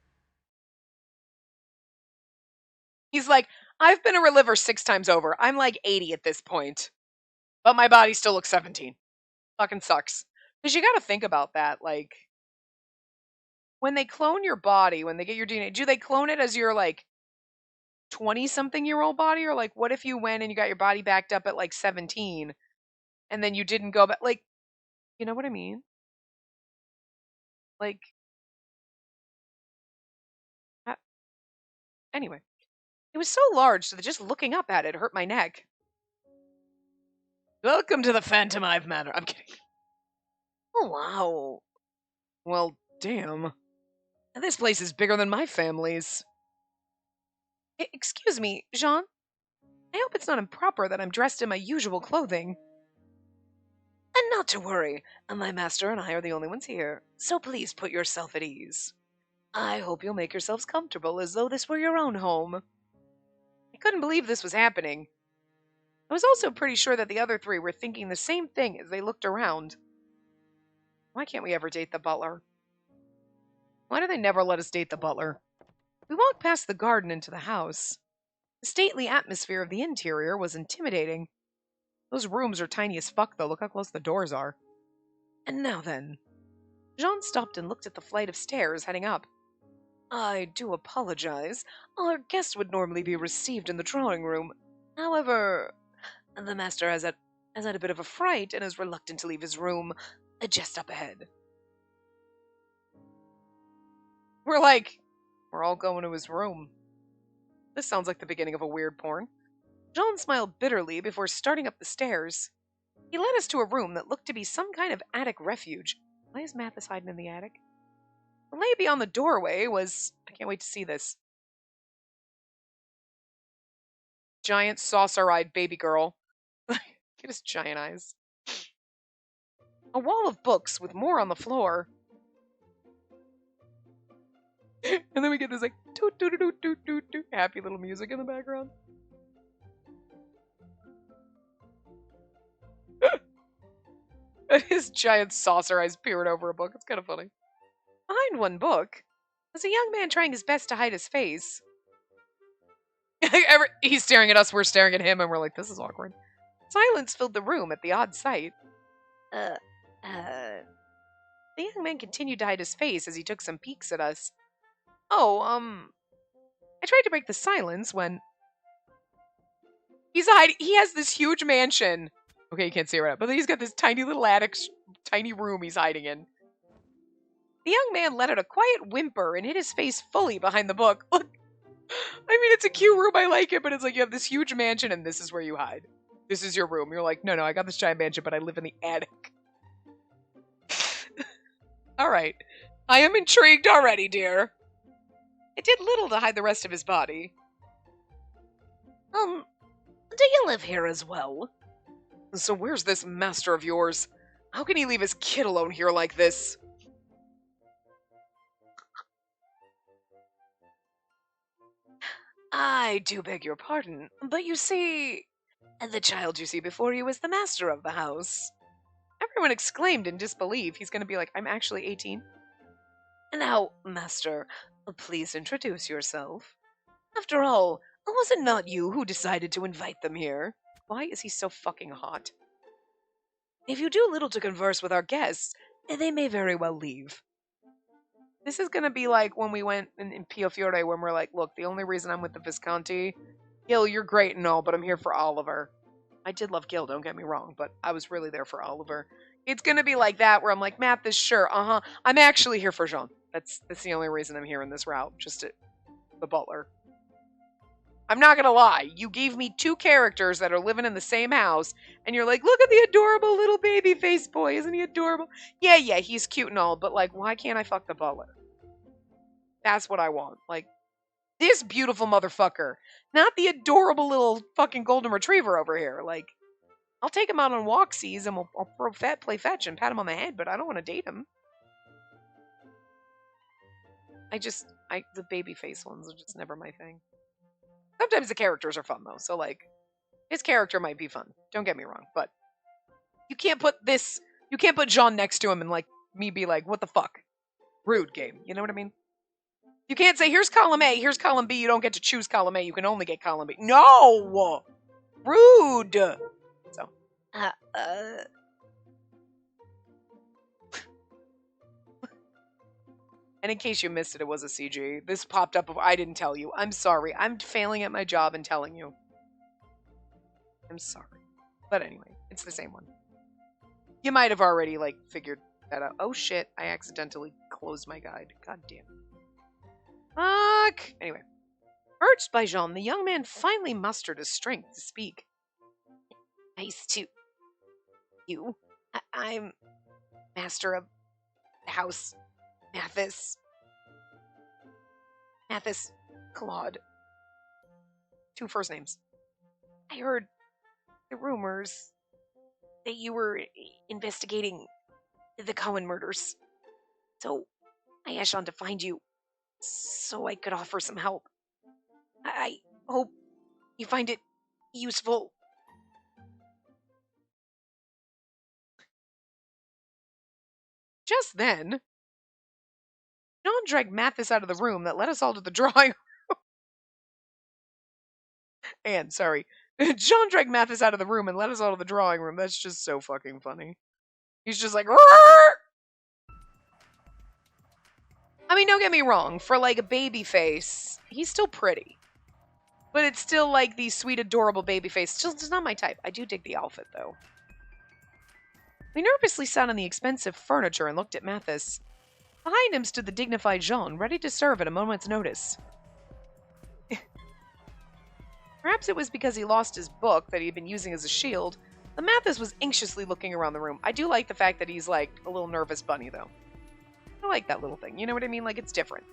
He's like, I've been a reliver 6 times over. I'm like 80 at this point. But my body still looks 17. Fucking sucks. Because you gotta think about that, like... When they clone your body, when they get your DNA, do they clone it as your, like, 20-something-year-old body? Or, like, what if you went and you got your body backed up at, like, 17, and then you didn't go back? Like, you know what I mean? Like... Anyway. It was so large, so that just looking up at it hurt my neck. Welcome to the Phantom Hive Manor. I'm kidding. Oh, wow. Well, damn. This place is bigger than my family's. Excuse me, Jean? I hope it's not improper that I'm dressed in my usual clothing. And not to worry, my master and I are the only ones here, so please put yourself at ease. I hope you'll make yourselves comfortable as though this were your own home. I couldn't believe this was happening. I was also pretty sure that the other 3 were thinking the same thing as they looked around. Why can't we ever date the butler? Why do they never let us date the butler? We walked past the garden into the house. The stately atmosphere of the interior was intimidating. Those rooms are tiny as fuck, though. Look how close the doors are. And now then. Jean stopped and looked at the flight of stairs heading up. I do apologize. Our guest would normally be received in the drawing room. However, the master has had a bit of a fright and is reluctant to leave his room just up ahead. We're all going to his room. This sounds like the beginning of a weird porn. Jean smiled bitterly before starting up the stairs. He led us to a room that looked to be some kind of attic refuge. Why is Mathis hiding in the attic? The lay beyond the doorway was... I can't wait to see this. Giant saucer-eyed baby girl. Get his giant eyes. A wall of books with more on the floor. And then we get this like toot toot toot toot toot toot happy little music in the background. His giant saucer eyes peering over a book. It's kind of funny. Behind one book was a young man trying his best to hide his face. He's staring at us, we're staring at him, and we're like, this is awkward. Silence filled the room at the odd sight. The young man continued to hide his face as he took some peeks at us. Oh, I tried to break the silence when... He's hiding. He has this huge mansion. Okay, you can't see it right now, but he's got this tiny little attic, tiny room he's hiding in. The young man let out a quiet whimper and hid his face fully behind the book. Look, I mean, it's a cute room. I like it, but it's like you have this huge mansion and this is where you hide. This is your room. You're like, no, I got this giant mansion, but I live in the attic. All right. I am intrigued already, dear. It did little to hide the rest of his body. Do you live here as well? So where's this master of yours? How can he leave his kid alone here like this? I do beg your pardon, but you see... The child you see before you is the master of the house. Everyone exclaimed in disbelief. He's going to be like, I'm actually 18. Now, master, please introduce yourself. After all, was it not you who decided to invite them here? Why is he so fucking hot? If you do little to converse with our guests, they may very well leave. This is going to be like when we went in Pio Fiore when we're like, look, the only reason I'm with the Visconti, Gil, you're great and all, but I'm here for Oliver. I did love Gil, don't get me wrong, but I was really there for Oliver. It's going to be like that where I'm like, Mathis, sure, I'm actually here for Jean. That's the only reason I'm here in this route, just the butler. I'm not going to lie. You gave me two characters that are living in the same house, and you're like, look at the adorable little baby face boy. Isn't he adorable? Yeah, he's cute and all, but, like, why can't I fuck the butler? That's what I want. Like, this beautiful motherfucker. Not the adorable little fucking golden retriever over here. Like, I'll take him out on walksies, and I'll play fetch and pat him on the head, but I don't want to date him. The baby face ones are just never my thing. Sometimes the characters are fun, though. So, like, his character might be fun. Don't get me wrong. But you can't put Jean next to him and, like, me be like, what the fuck? Rude game. You know what I mean? You can't say, here's column A, here's column B. You don't get to choose column A. You can only get column B. No! Rude! So, And in case you missed it, it was a CG. This popped up. I didn't tell you. I'm sorry. I'm failing at my job and telling you. I'm sorry. But anyway, it's the same one. You might have already, like, figured that out. Oh, shit. I accidentally closed my guide. God damn it. Fuck! Anyway. Urged by Jean, the young man finally mustered his strength to speak. Nice to... you. I'm... master of... the house... Mathis Claude. 2 first names. I heard the rumors that you were investigating the Cohen murders. So I asked Sean to find you so I could offer some help. I hope you find it useful. Just then, John dragged Mathis out of the room that led us all to the drawing room. And, sorry. John dragged Mathis out of the room and led us all to the drawing room. That's just so fucking funny. He's just like, Rrr! I mean, don't get me wrong. For, like, a baby face, he's still pretty. But it's still, like, the sweet, adorable baby face. It's not my type. I do dig the outfit, though. We nervously sat on the expensive furniture and looked at Mathis. Behind him stood the dignified Jean, ready to serve at a moment's notice. Perhaps it was because he lost his book that he had been using as a shield, but Mathis was anxiously looking around the room. I do like the fact that he's, like, a little nervous bunny, though. I like that little thing. You know what I mean? Like, it's different.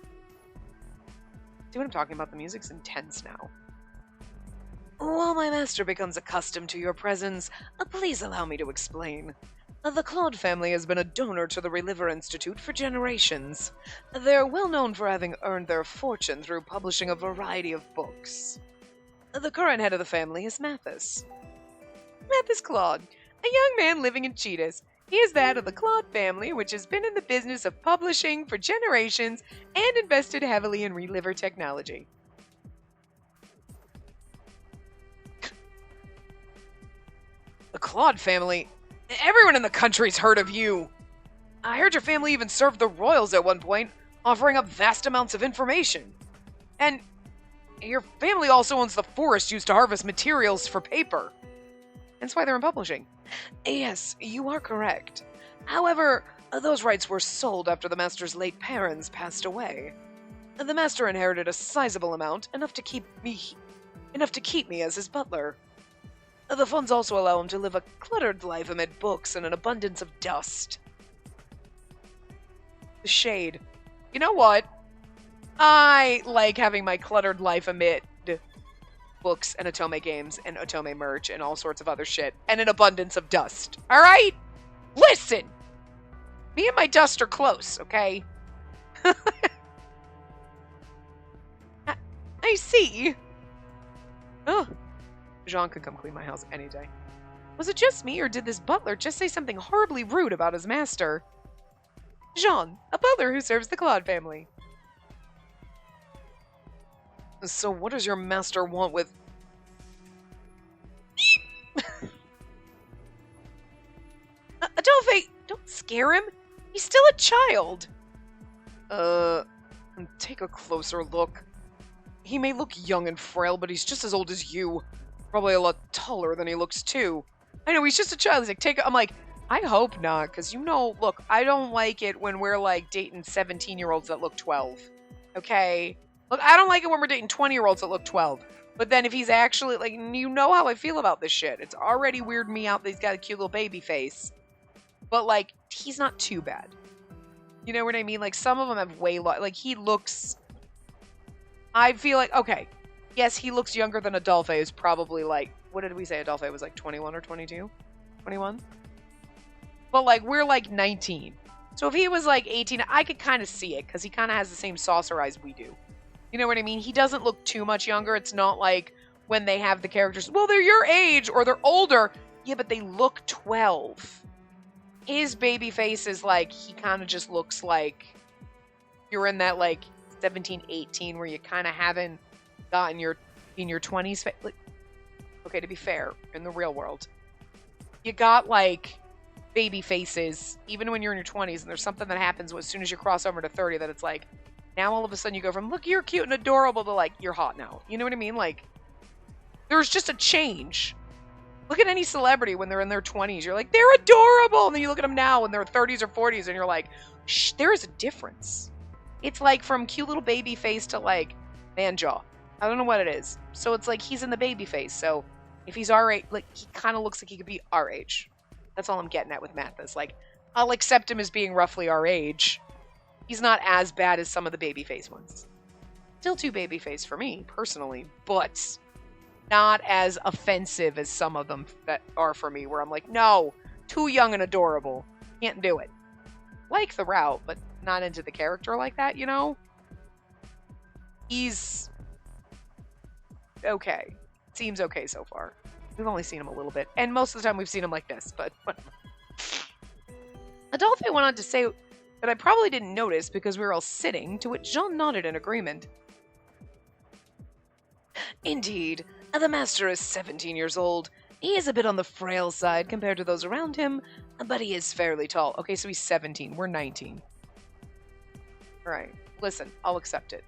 See what I'm talking about? The music's intense now. While my master becomes accustomed to your presence, please allow me to explain. The Claude family has been a donor to the Reliver Institute for generations. They're well known for having earned their fortune through publishing a variety of books. The current head of the family is Mathis. Mathis Claude, a young man living in Cheetahs. He is the head of the Claude family, which has been in the business of publishing for generations and invested heavily in Reliver technology. The Claude family? Everyone in the country's heard of you. I heard your family even served the royals at one point, offering up vast amounts of information. And your family also owns the forest used to harvest materials for paper. That's why they're in publishing. Yes, you are correct. However, those rights were sold after the master's late parents passed away. The master inherited a sizable amount, enough to keep me as his butler. The funds also allow him to live a cluttered life amid books and an abundance of dust. The shade. You know what? I like having my cluttered life amid books and Otome games and Otome merch and all sorts of other shit and an abundance of dust. Alright? Listen! Me and my dust are close, okay? I see. Oh. Jean could come clean my house any day. Was it just me, or did this butler just say something horribly rude about his master? Jean, a butler who serves the Claude family. So what does your master want with... Adolphe, don't scare him. He's still a child. Take a closer look. He may look young and frail, but he's just as old as you. Probably a lot taller than he looks, too. I know, he's just a child. He's like, I'm like, I hope not, because look, I don't like it when we're, like, dating 17-year-olds that look 12. Okay? Look, I don't like it when we're dating 20-year-olds that look 12. But then if he's actually, like, you know how I feel about this shit. It's already weirded me out that he's got a cute little baby face. But, like, he's not too bad. You know what I mean? Like, some of them have way like, he looks... I feel like, okay, yes, he looks younger than Adolphe, who's probably, like, what did we say Adolphe was, like, 21 or 22? 21? But, like, we're, like, 19. So if he was, like, 18, I could kind of see it, because he kind of has the same saucer eyes we do. You know what I mean? He doesn't look too much younger. It's not like when they have the characters, well, they're your age, or they're older. Yeah, but they look 12. His baby face is, like, he kind of just looks like you're in that, like, 17, 18, where you kind of haven't gotten in your 20s. Like, okay, to be fair, in the real world, you got, like, baby faces, even when you're in your 20s, and there's something that happens as soon as you cross over to 30 that it's like, now all of a sudden you go from, look, you're cute and adorable, to, like, you're hot now. You know what I mean? Like, there's just a change. Look at any celebrity when they're in their 20s. You're like, they're adorable! And then you look at them now when they're 30s or 40s, and you're like, shh, there is a difference. It's like from cute little baby face to, like, man jaw. I don't know what it is. So it's like he's in the baby face. So if he's our age, like, he kind of looks like he could be our age. That's all I'm getting at with Mathis. Like, I'll accept him as being roughly our age. He's not as bad as some of the baby face ones. Still too baby face for me, personally, but not as offensive as some of them that are for me, where I'm like, no, too young and adorable. Can't do it. Like the route, but not into the character like that, you know? He's okay. Seems okay so far. We've only seen him a little bit, and most of the time we've seen him like this, but whatever. Adolphe went on to say that I probably didn't notice because we were all sitting, to which Jean nodded in agreement. Indeed, the master is 17 years old. He is a bit on the frail side compared to those around him, but he is fairly tall. Okay, so he's 17. We're 19. Alright, listen, I'll accept it.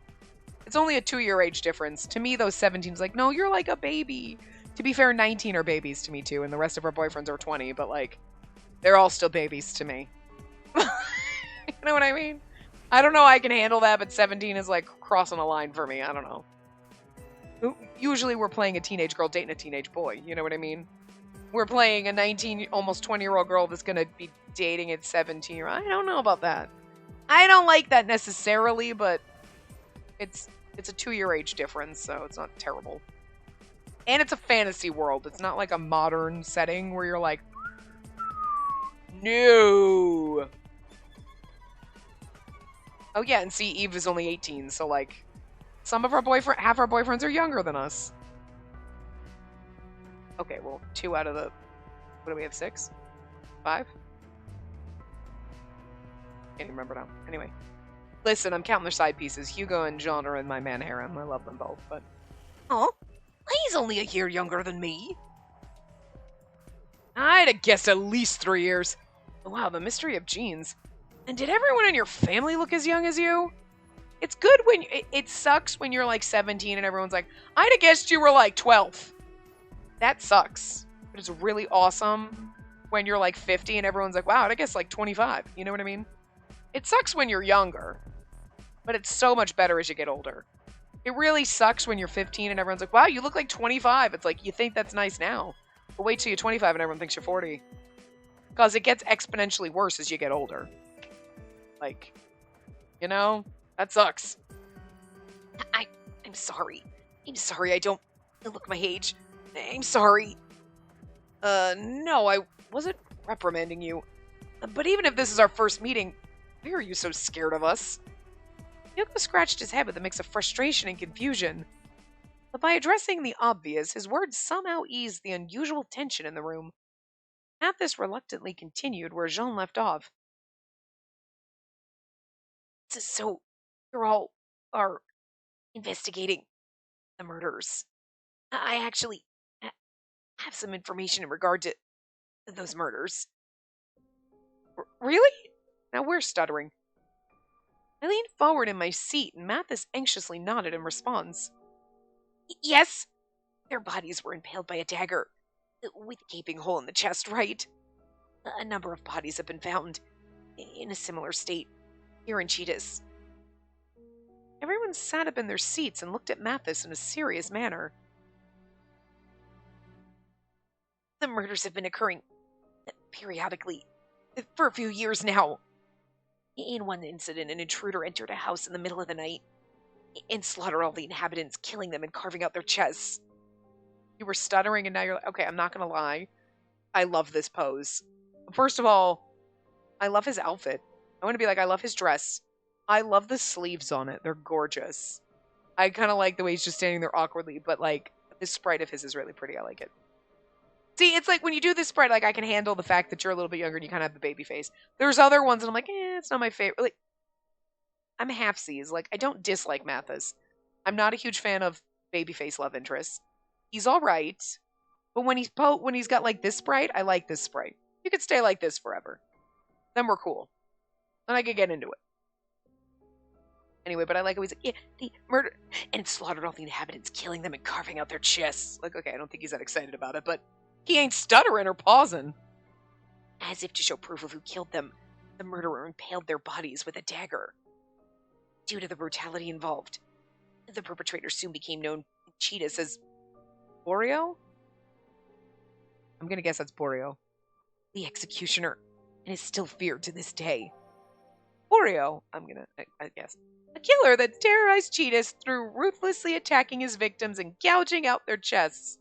It's only a 2-year age difference. To me, those 17's like, no, you're like a baby. To be fair, 19 are babies to me, too, and the rest of our boyfriends are 20, but, like, they're all still babies to me. You know what I mean? I don't know I can handle that, but 17 is, like, crossing a line for me. I don't know. Usually we're playing a teenage girl dating a teenage boy. You know what I mean? We're playing a 19, almost 20-year-old girl that's going to be dating at 17. I don't know about that. I don't like that necessarily, but it's a 2-year age difference, so it's not terrible. And it's a fantasy world. It's not like a modern setting where you're like, No. Oh yeah, and see, Eve is only 18, so like, half our boyfriends are younger than us. Okay, well, 2 out of the, what do we have, 6? 5? Can't even remember now. Anyway. Listen, I'm counting their side pieces. Hugo and Jean are in my man harem. I love them both, but... Oh, he's only a year younger than me. I'd have guessed at least 3 years. Wow, the mystery of genes. And did everyone in your family look as young as you? It's good when... It sucks when you're like 17 and everyone's like, I'd have guessed you were like 12. That sucks. But it's really awesome when you're like 50 and everyone's like, wow, I'd have guessed like 25. You know what I mean? It sucks when you're younger. But it's so much better as you get older. It really sucks when you're 15 and everyone's like, wow, you look like 25. It's like, you think that's nice now. But wait till you're 25 and everyone thinks you're 40. Because it gets exponentially worse as you get older. Like, you know? That sucks. I'm sorry. I'm sorry I don't look my age. I'm sorry. No, I wasn't reprimanding you. But even if this is our first meeting, why are you so scared of us? Hugo scratched his head with a mix of frustration and confusion. But by addressing the obvious, his words somehow eased the unusual tension in the room. Athos reluctantly continued where Jean left off. So, you're all are investigating the murders. I actually have some information in regard to those murders. Really? Now we're stuttering. I leaned forward in my seat, and Mathis anxiously nodded in response. Yes, their bodies were impaled by a dagger, with a gaping hole in the chest, right? A number of bodies have been found in a similar state here in Cheetahs. Everyone sat up in their seats and looked at Mathis in a serious manner. The murders have been occurring periodically for a few years now. In one incident, an intruder entered a house in the middle of the night and slaughtered all the inhabitants, killing them and carving out their chests. You were stuttering and now you're like, okay, I'm not going to lie. I love this pose. First of all, I love his outfit. I want to be like, I love his dress. I love the sleeves on it. They're gorgeous. I kind of like the way he's just standing there awkwardly, but like, this sprite of his is really pretty. I like it. See, it's like when you do this sprite, like I can handle the fact that you're a little bit younger and you kind of have the baby face. There's other ones and I'm like, it's not my favorite. Like, I'm half-seas. Like, I don't dislike Mathis. I'm not a huge fan of babyface love interests. He's all right, but when he's got like this sprite, I like this sprite. You could stay like this forever. Then we're cool. Then I could get into it. Anyway, but I like how he's like, yeah, the murder and slaughtered all the inhabitants, killing them and carving out their chests. Like, okay, I don't think he's that excited about it, but he ain't stuttering or pausing. As if to show proof of who killed them, the murderer impaled their bodies with a dagger. Due to the brutality involved, the perpetrator soon became known in Cheetahs as Borio? I'm gonna guess that's Borio. The executioner, and is still feared to this day. Borio, I guess. A killer that terrorized Cheetahs through ruthlessly attacking his victims and gouging out their chests.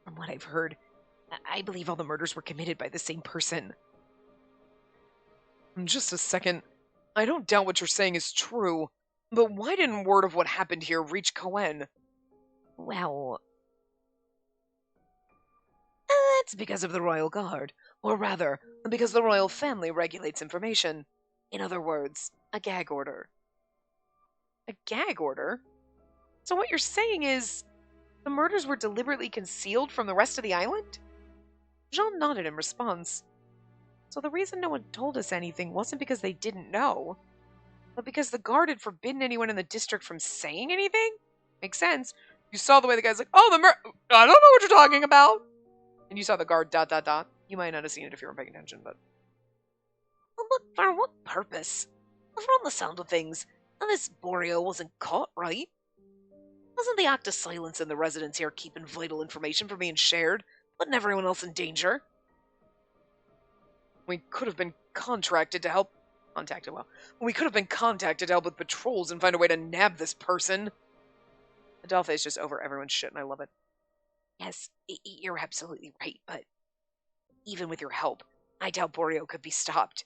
From what I've heard, I believe all the murders were committed by the same person. Just a second. I don't doubt what you're saying is true, but why didn't word of what happened here reach Cohen? Well, that's because of the Royal Guard, or rather, because the Royal Family regulates information. In other words, a gag order. A gag order? So what you're saying is, the murders were deliberately concealed from the rest of the island? Jean nodded in response. So the reason no one told us anything wasn't because they didn't know, but because the guard had forbidden anyone in the district from saying anything? Makes sense. You saw the way the guy's like, oh, I don't know what you're talking about. And you saw the guard ... You might not have seen it if you weren't paying attention, but... But for what purpose? From the sound of things, this Borio wasn't caught, right? Wasn't the act of silence in the residence here keeping vital information from being shared, putting everyone else in danger? We could have been contacted to help with patrols and find a way to nab this person. Adolphe is just over everyone's shit, and I love it. Yes, you're absolutely right, but even with your help, I doubt Borio could be stopped.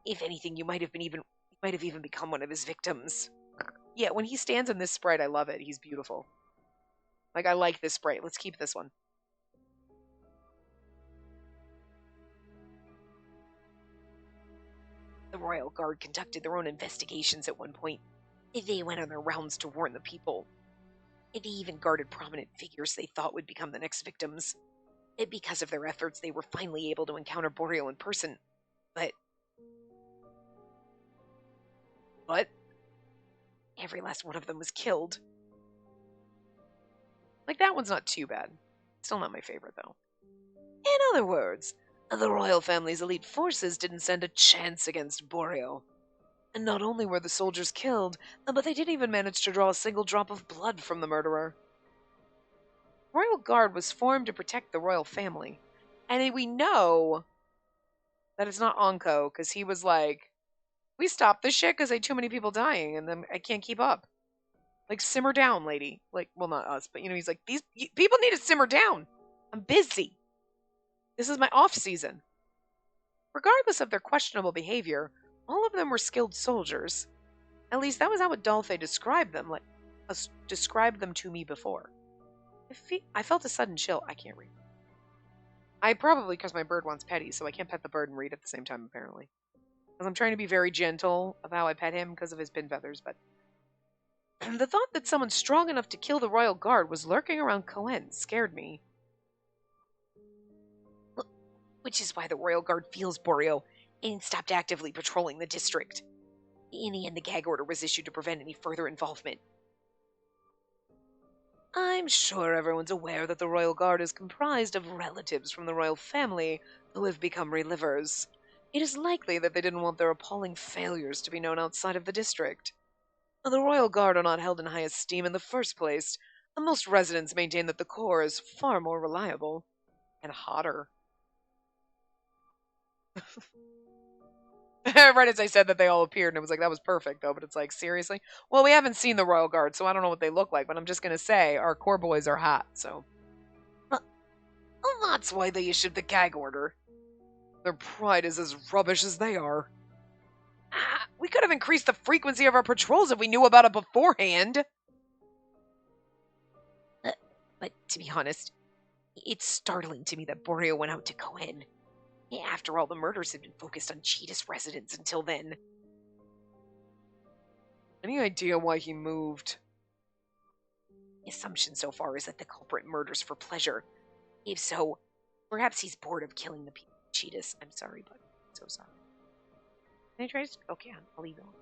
If anything, you might have even become one of his victims. Yeah, when he stands in this sprite, I love it. He's beautiful. Like, I like this sprite. Let's keep this one. The Royal Guard conducted their own investigations at one point. They went on their rounds to warn the people. They even guarded prominent figures they thought would become the next victims. Because of their efforts, they were finally able to encounter Boreal in person. But every last one of them was killed. Like, that one's not too bad. Still not my favorite, though. In other words, the royal family's elite forces didn't stand a chance against Boreal. And not only were the soldiers killed, but they didn't even manage to draw a single drop of blood from the murderer. The Royal Guard was formed to protect the royal family. And we know that it's not Anko, because he was like, we stopped this shit because I had too many people dying, and then I can't keep up. Like, simmer down, lady. Like, well, not us, but, he's like, these people need to simmer down. I'm busy. This is my off season. Regardless of their questionable behavior, all of them were skilled soldiers. At least that was how Adolphe described them, described them to me before. I felt a sudden chill. I can't read. I probably, because my bird wants petty, so I can't pet the bird and read at the same time, apparently. Because I'm trying to be very gentle of how I pet him because of his pin feathers, but the thought that someone strong enough to kill the royal guard was lurking around Cohen scared me. Which is why the royal guard feels Boreal and stopped actively patrolling the district. In the end, the gag order was issued to prevent any further involvement. I'm sure everyone's aware that the royal guard is comprised of relatives from the royal family who have become relivers. It is likely that they didn't want their appalling failures to be known outside of the district. The royal guard are not held in high esteem in the first place, and most residents maintain that the Corps is far more reliable and hotter. Right as I said that, they all appeared, and it was like, that was perfect, though, but it's like, seriously? Well, we haven't seen the Royal Guard, so I don't know what they look like, but I'm just going to say, our core boys are hot, so. Well, that's why they issued the gag order. Their pride is as rubbish as they are. We could have increased the frequency of our patrols if we knew about it beforehand. But to be honest, it's startling to me that Boreal went out to Cohen. After all, the murders had been focused on Cheetah's residence until then. Any idea why he moved? The assumption so far is that the culprit murders for pleasure. If so, perhaps he's bored of killing the people with Cheetahs. I'm sorry, but I'm so sorry. Can I try to... Okay, I'll leave it on.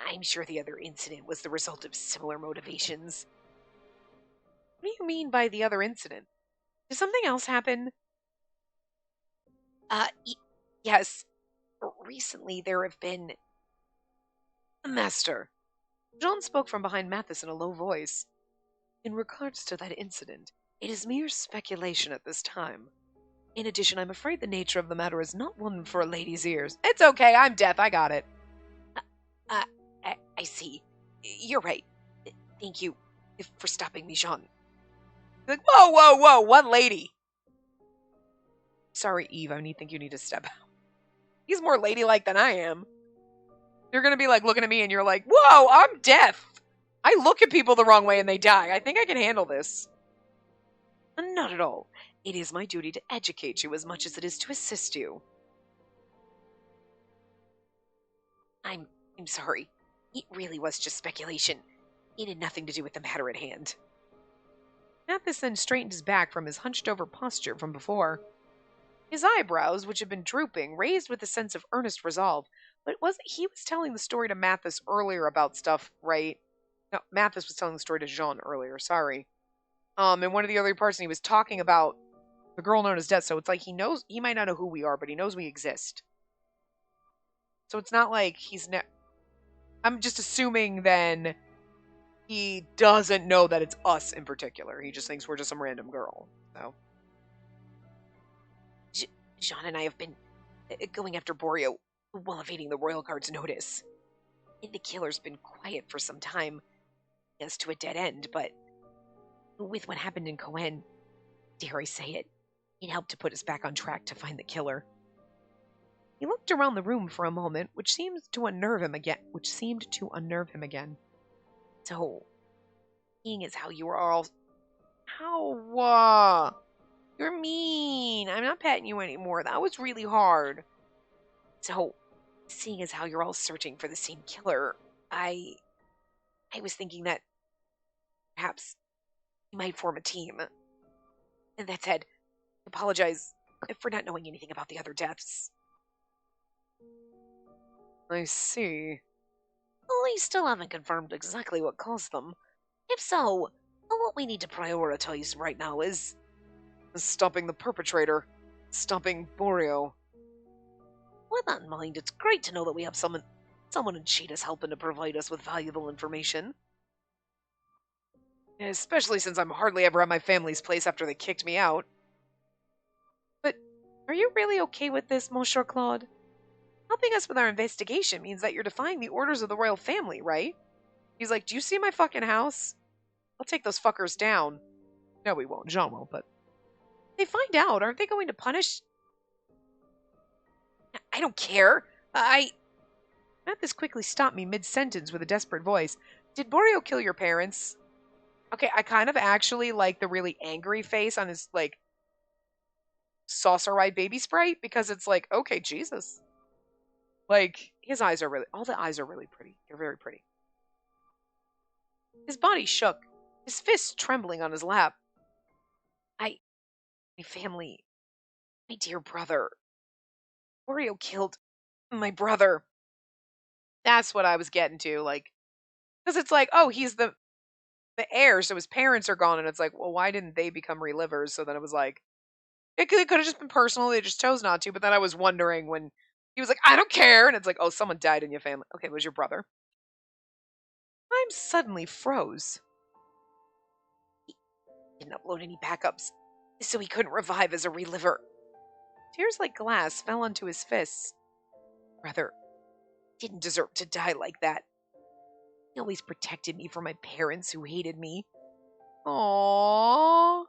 I'm sure the other incident was the result of similar motivations. What do you mean by the other incident? Did something else happen? Yes. Recently there have been... Master. Jean spoke from behind Mathis in a low voice. In regards to that incident, it is mere speculation at this time. In addition, I'm afraid the nature of the matter is not one for a lady's ears. It's okay, I'm deaf, I got it. I see. You're right. Thank you for stopping me, Jean. Like, whoa, whoa, whoa, what lady? Sorry, Eve, I think you need to step out. He's more ladylike than I am. You're gonna be like looking at me and you're like, whoa, I'm deaf. I look at people the wrong way and they die. I think I can handle this. Not at all. It is my duty to educate you as much as it is to assist you. I'm sorry. It really was just speculation. It had nothing to do with the matter at hand. Mathis then straightened his back from his hunched-over posture from before. His eyebrows, which had been drooping, raised with a sense of earnest resolve. But he was telling the story to Mathis earlier about stuff, right? No, Mathis was telling the story to Jean earlier, sorry. In one of the other parts, and he was talking about the girl known as Death, so it's like he might not know who we are, but he knows we exist. So it's not like I'm just assuming then he doesn't know that it's us in particular. He just thinks we're just some random girl, so. Jean and I have been going after Boreal while evading the Royal Guard's notice. The killer's been quiet for some time, as to a dead end, but With what happened in Cohen, dare I say it, it helped to put us back on track to find the killer. He looked around the room for a moment, which seemed to unnerve him again. So, seeing as how you were all... How, you're mean. I'm not petting you anymore. That was really hard. So, seeing as how you're all searching for the same killer, I was thinking that perhaps you might form a team. And that said, I apologize for not knowing anything about the other deaths. I see. Well, we still haven't confirmed exactly what caused them. If so, what we need to prioritize right now is stopping the perpetrator. Stopping Borio. With that in mind, it's great to know that we have someone in Cheetah's helping to provide us with valuable information. Especially since I'm hardly ever at my family's place after they kicked me out. But are you really okay with this, Monsieur Claude? Helping us with our investigation means that you're defying the orders of the royal family, right? He's like, do you see my fucking house? I'll take those fuckers down. No, we won't. Jean won't, but... If they find out, aren't they going to punish... I don't care. Mathis quickly stopped me mid-sentence with a desperate voice. Did Borio kill your parents? Okay, I kind of actually like the really angry face on his, like, saucer-eyed baby sprite, because it's like, okay, Jesus. Like, his eyes are really... All the eyes are really pretty. They're very pretty. His body shook, his fists trembling on his lap. My family, my dear brother. Borio killed my brother. That's what I was getting to, like, because it's like, oh, he's the heir, so his parents are gone, and it's like, well, why didn't they become relivers? So then it was like, it could have just been personal, they just chose not to, but then I was wondering when he was like, I don't care, and it's like, oh, someone died in your family. Okay, it was your brother. Time suddenly froze. He didn't upload any backups, so he couldn't revive as a reliver. Tears like glass fell onto his fists. Brother didn't deserve to die like that. He always protected me from my parents who hated me. Aww.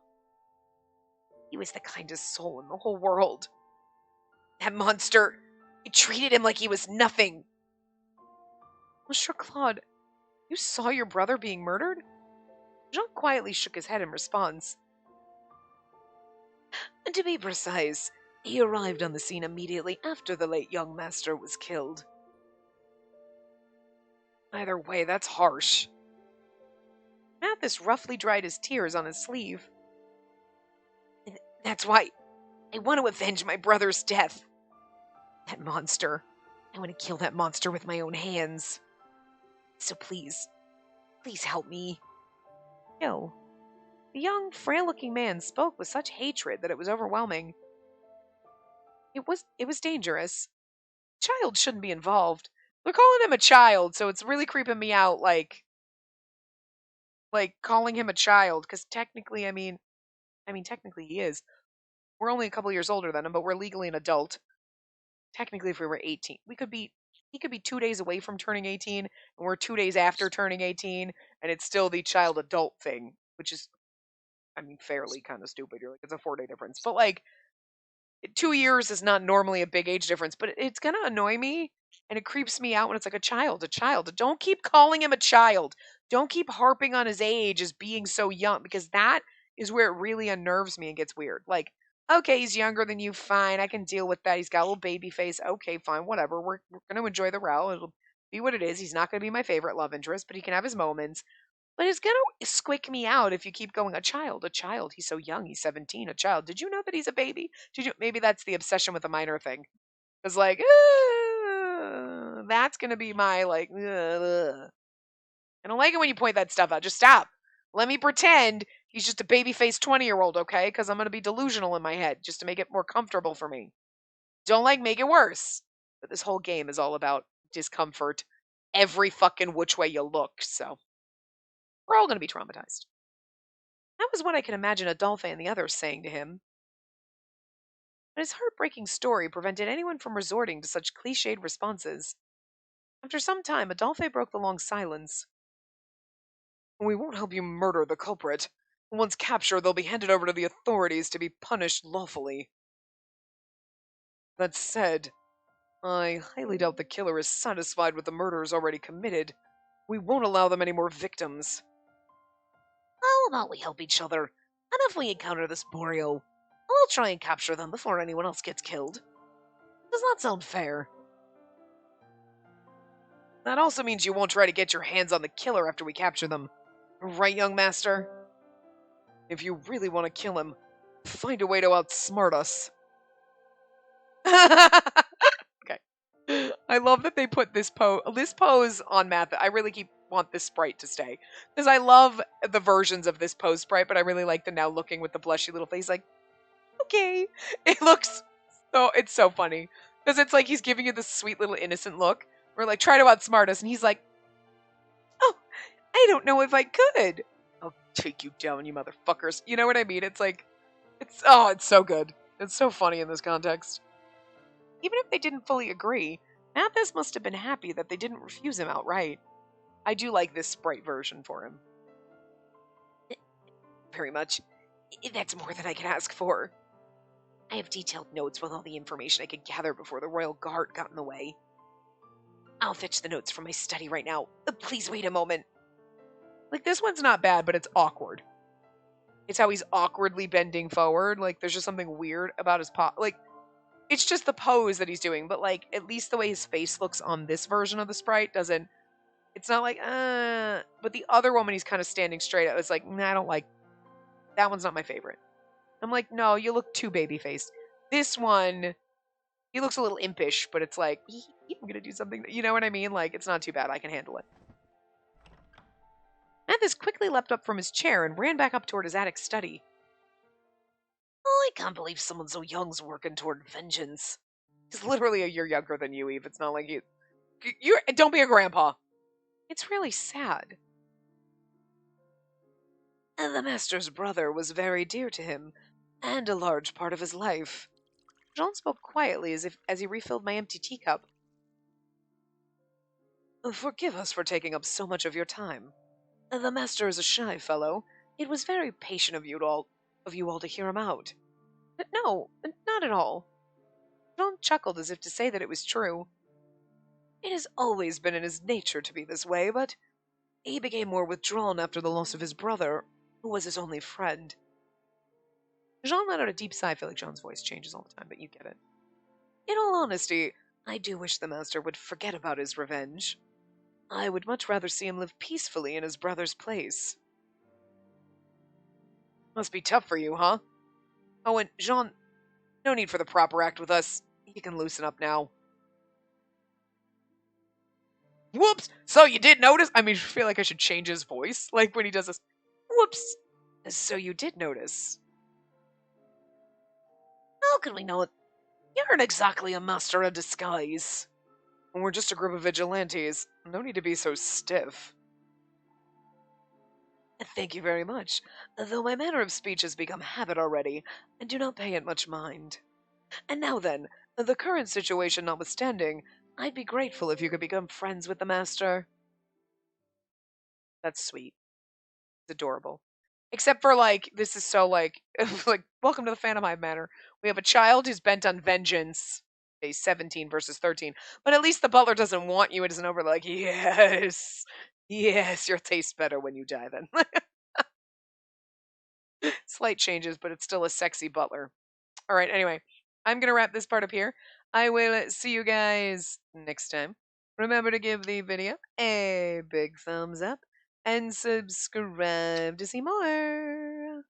He was the kindest soul in the whole world. That monster, he treated him like he was nothing. Monsieur Claude, you saw your brother being murdered? Jean quietly shook his head in response. And to be precise, he arrived on the scene immediately after the late young master was killed. Either way, that's harsh. Mathis roughly dried his tears on his sleeve. That's why I want to avenge my brother's death. That monster. I want to kill that monster with my own hands. So please help me. Kill. The young, frail-looking man spoke with such hatred that it was overwhelming. It was dangerous. A child shouldn't be involved. They're calling him a child, so it's really creeping me out, like calling him a child, because technically, I mean, technically he is. We're only a couple years older than him, but we're legally an adult. Technically, if we were 18, he could be 2 days away from turning 18, and we're 2 days after turning 18, and it's still the child adult thing, which is, fairly kind of stupid. You're like, it's a 4-day difference. But, like, 2 years is not normally a big age difference, but it's going to annoy me, and it creeps me out when it's like a child. Don't keep calling him a child. Don't keep harping on his age as being so young, because that is where it really unnerves me and gets weird. Like, okay, he's younger than you, fine, I can deal with that. He's got a little baby face. Okay, fine, whatever. We're going to enjoy the row. It'll be what it is. He's not going to be my favorite love interest, but he can have his moments. But it's going to squick me out if you keep going, a child. He's so young. He's 17, a child. Did you know that he's a baby? Maybe that's the obsession with a minor thing. Because, like, that's going to be my, like, I don't like it when you point that stuff out. Just stop. Let me pretend he's just a baby-faced 20-year-old, okay? Because I'm going to be delusional in my head just to make it more comfortable for me. Don't, like, make it worse. But this whole game is all about discomfort every fucking which way you look, so we're all going to be traumatized. That was what I could imagine Adolphe and the others saying to him. But his heartbreaking story prevented anyone from resorting to such cliched responses. After some time, Adolphe broke the long silence. We won't help you murder the culprit. Once captured, they'll be handed over to the authorities to be punished lawfully. That said, I highly doubt the killer is satisfied with the murders already committed. We won't allow them any more victims. How about we help each other? And if we encounter this Boreal, I'll try and capture them before anyone else gets killed. Does that sound fair? That also means you won't try to get your hands on the killer after we capture them. Right, young master? If you really want to kill him, find a way to outsmart us. Okay. I love that they put this pose on Matt. I really want this sprite to stay. Because I love the versions of this pose sprite, but I really like the now looking with the blushy little face like, okay. It looks it's so funny. Because it's like he's giving you this sweet little innocent look. We're like, try to outsmart us. And he's like, oh, I don't know if I could. I'll take you down, you motherfuckers. You know what I mean? It's like, it's so good. It's so funny in this context. Even if they didn't fully agree, Mathis must have been happy that they didn't refuse him outright. I do like this sprite version for him. Very much. That's more than I can ask for. I have detailed notes with all the information I could gather before the royal guard got in the way. I'll fetch the notes from my study right now. Please wait a moment. Like, this one's not bad, but it's awkward. It's how he's awkwardly bending forward. Like, there's just something weird about his like, it's just the pose that he's doing, but, like, at least the way his face looks on this version of the sprite doesn't, it's not like, but the other one when he's kind of standing straight, I was like, nah, I don't like, that one's not my favorite. I'm like, no, you look too baby-faced. This one, he looks a little impish, but it's like, I'm gonna do something, you know what I mean? Like, it's not too bad, I can handle it. Mathis quickly leapt up from his chair and ran back up toward his attic study. Oh, I can't believe someone so young's working toward vengeance. He's literally a year younger than you, Eve. It's not like you don't be a grandpa. It's really sad. And the master's brother was very dear to him, and a large part of his life. Jean spoke quietly as he refilled my empty teacup. Forgive us for taking up so much of your time. The master is a shy fellow. It was very patient of you all to hear him out. But no, not at all. Jean chuckled as if to say that it was true. It has always been in his nature to be this way, but he became more withdrawn after the loss of his brother, who was his only friend. Jean let out a deep sigh. I feel like Jean's voice changes all the time, but you get it. In all honesty, I do wish the master would forget about his revenge. I would much rather see him live peacefully in his brother's place. Must be tough for you, huh? Oh, and Jean, no need for the proper act with us. You can loosen up now. Whoops! So you did notice? I mean, I feel like I should change his voice, like when he does this. Whoops! So you did notice. How can we know it? You aren't exactly a master of disguise. We're just a group of vigilantes. No need to be so stiff. Thank you very much. Though my manner of speech has become habit already, I do not pay it much mind. And now then, the current situation notwithstanding, I'd be grateful if you could become friends with the master. That's sweet. It's adorable. Except for, like, this is so, like, like, welcome to the Phantom Hive Manor. We have a child who's bent on vengeance. Okay, 17 versus 13. But at least the butler doesn't want you. It isn't over like, yes, yes, you'll taste better when you die then. Slight changes, but it's still a sexy butler. All right, anyway, I'm going to wrap this part up here. I will see you guys next time. Remember to give the video a big thumbs up and subscribe to see more.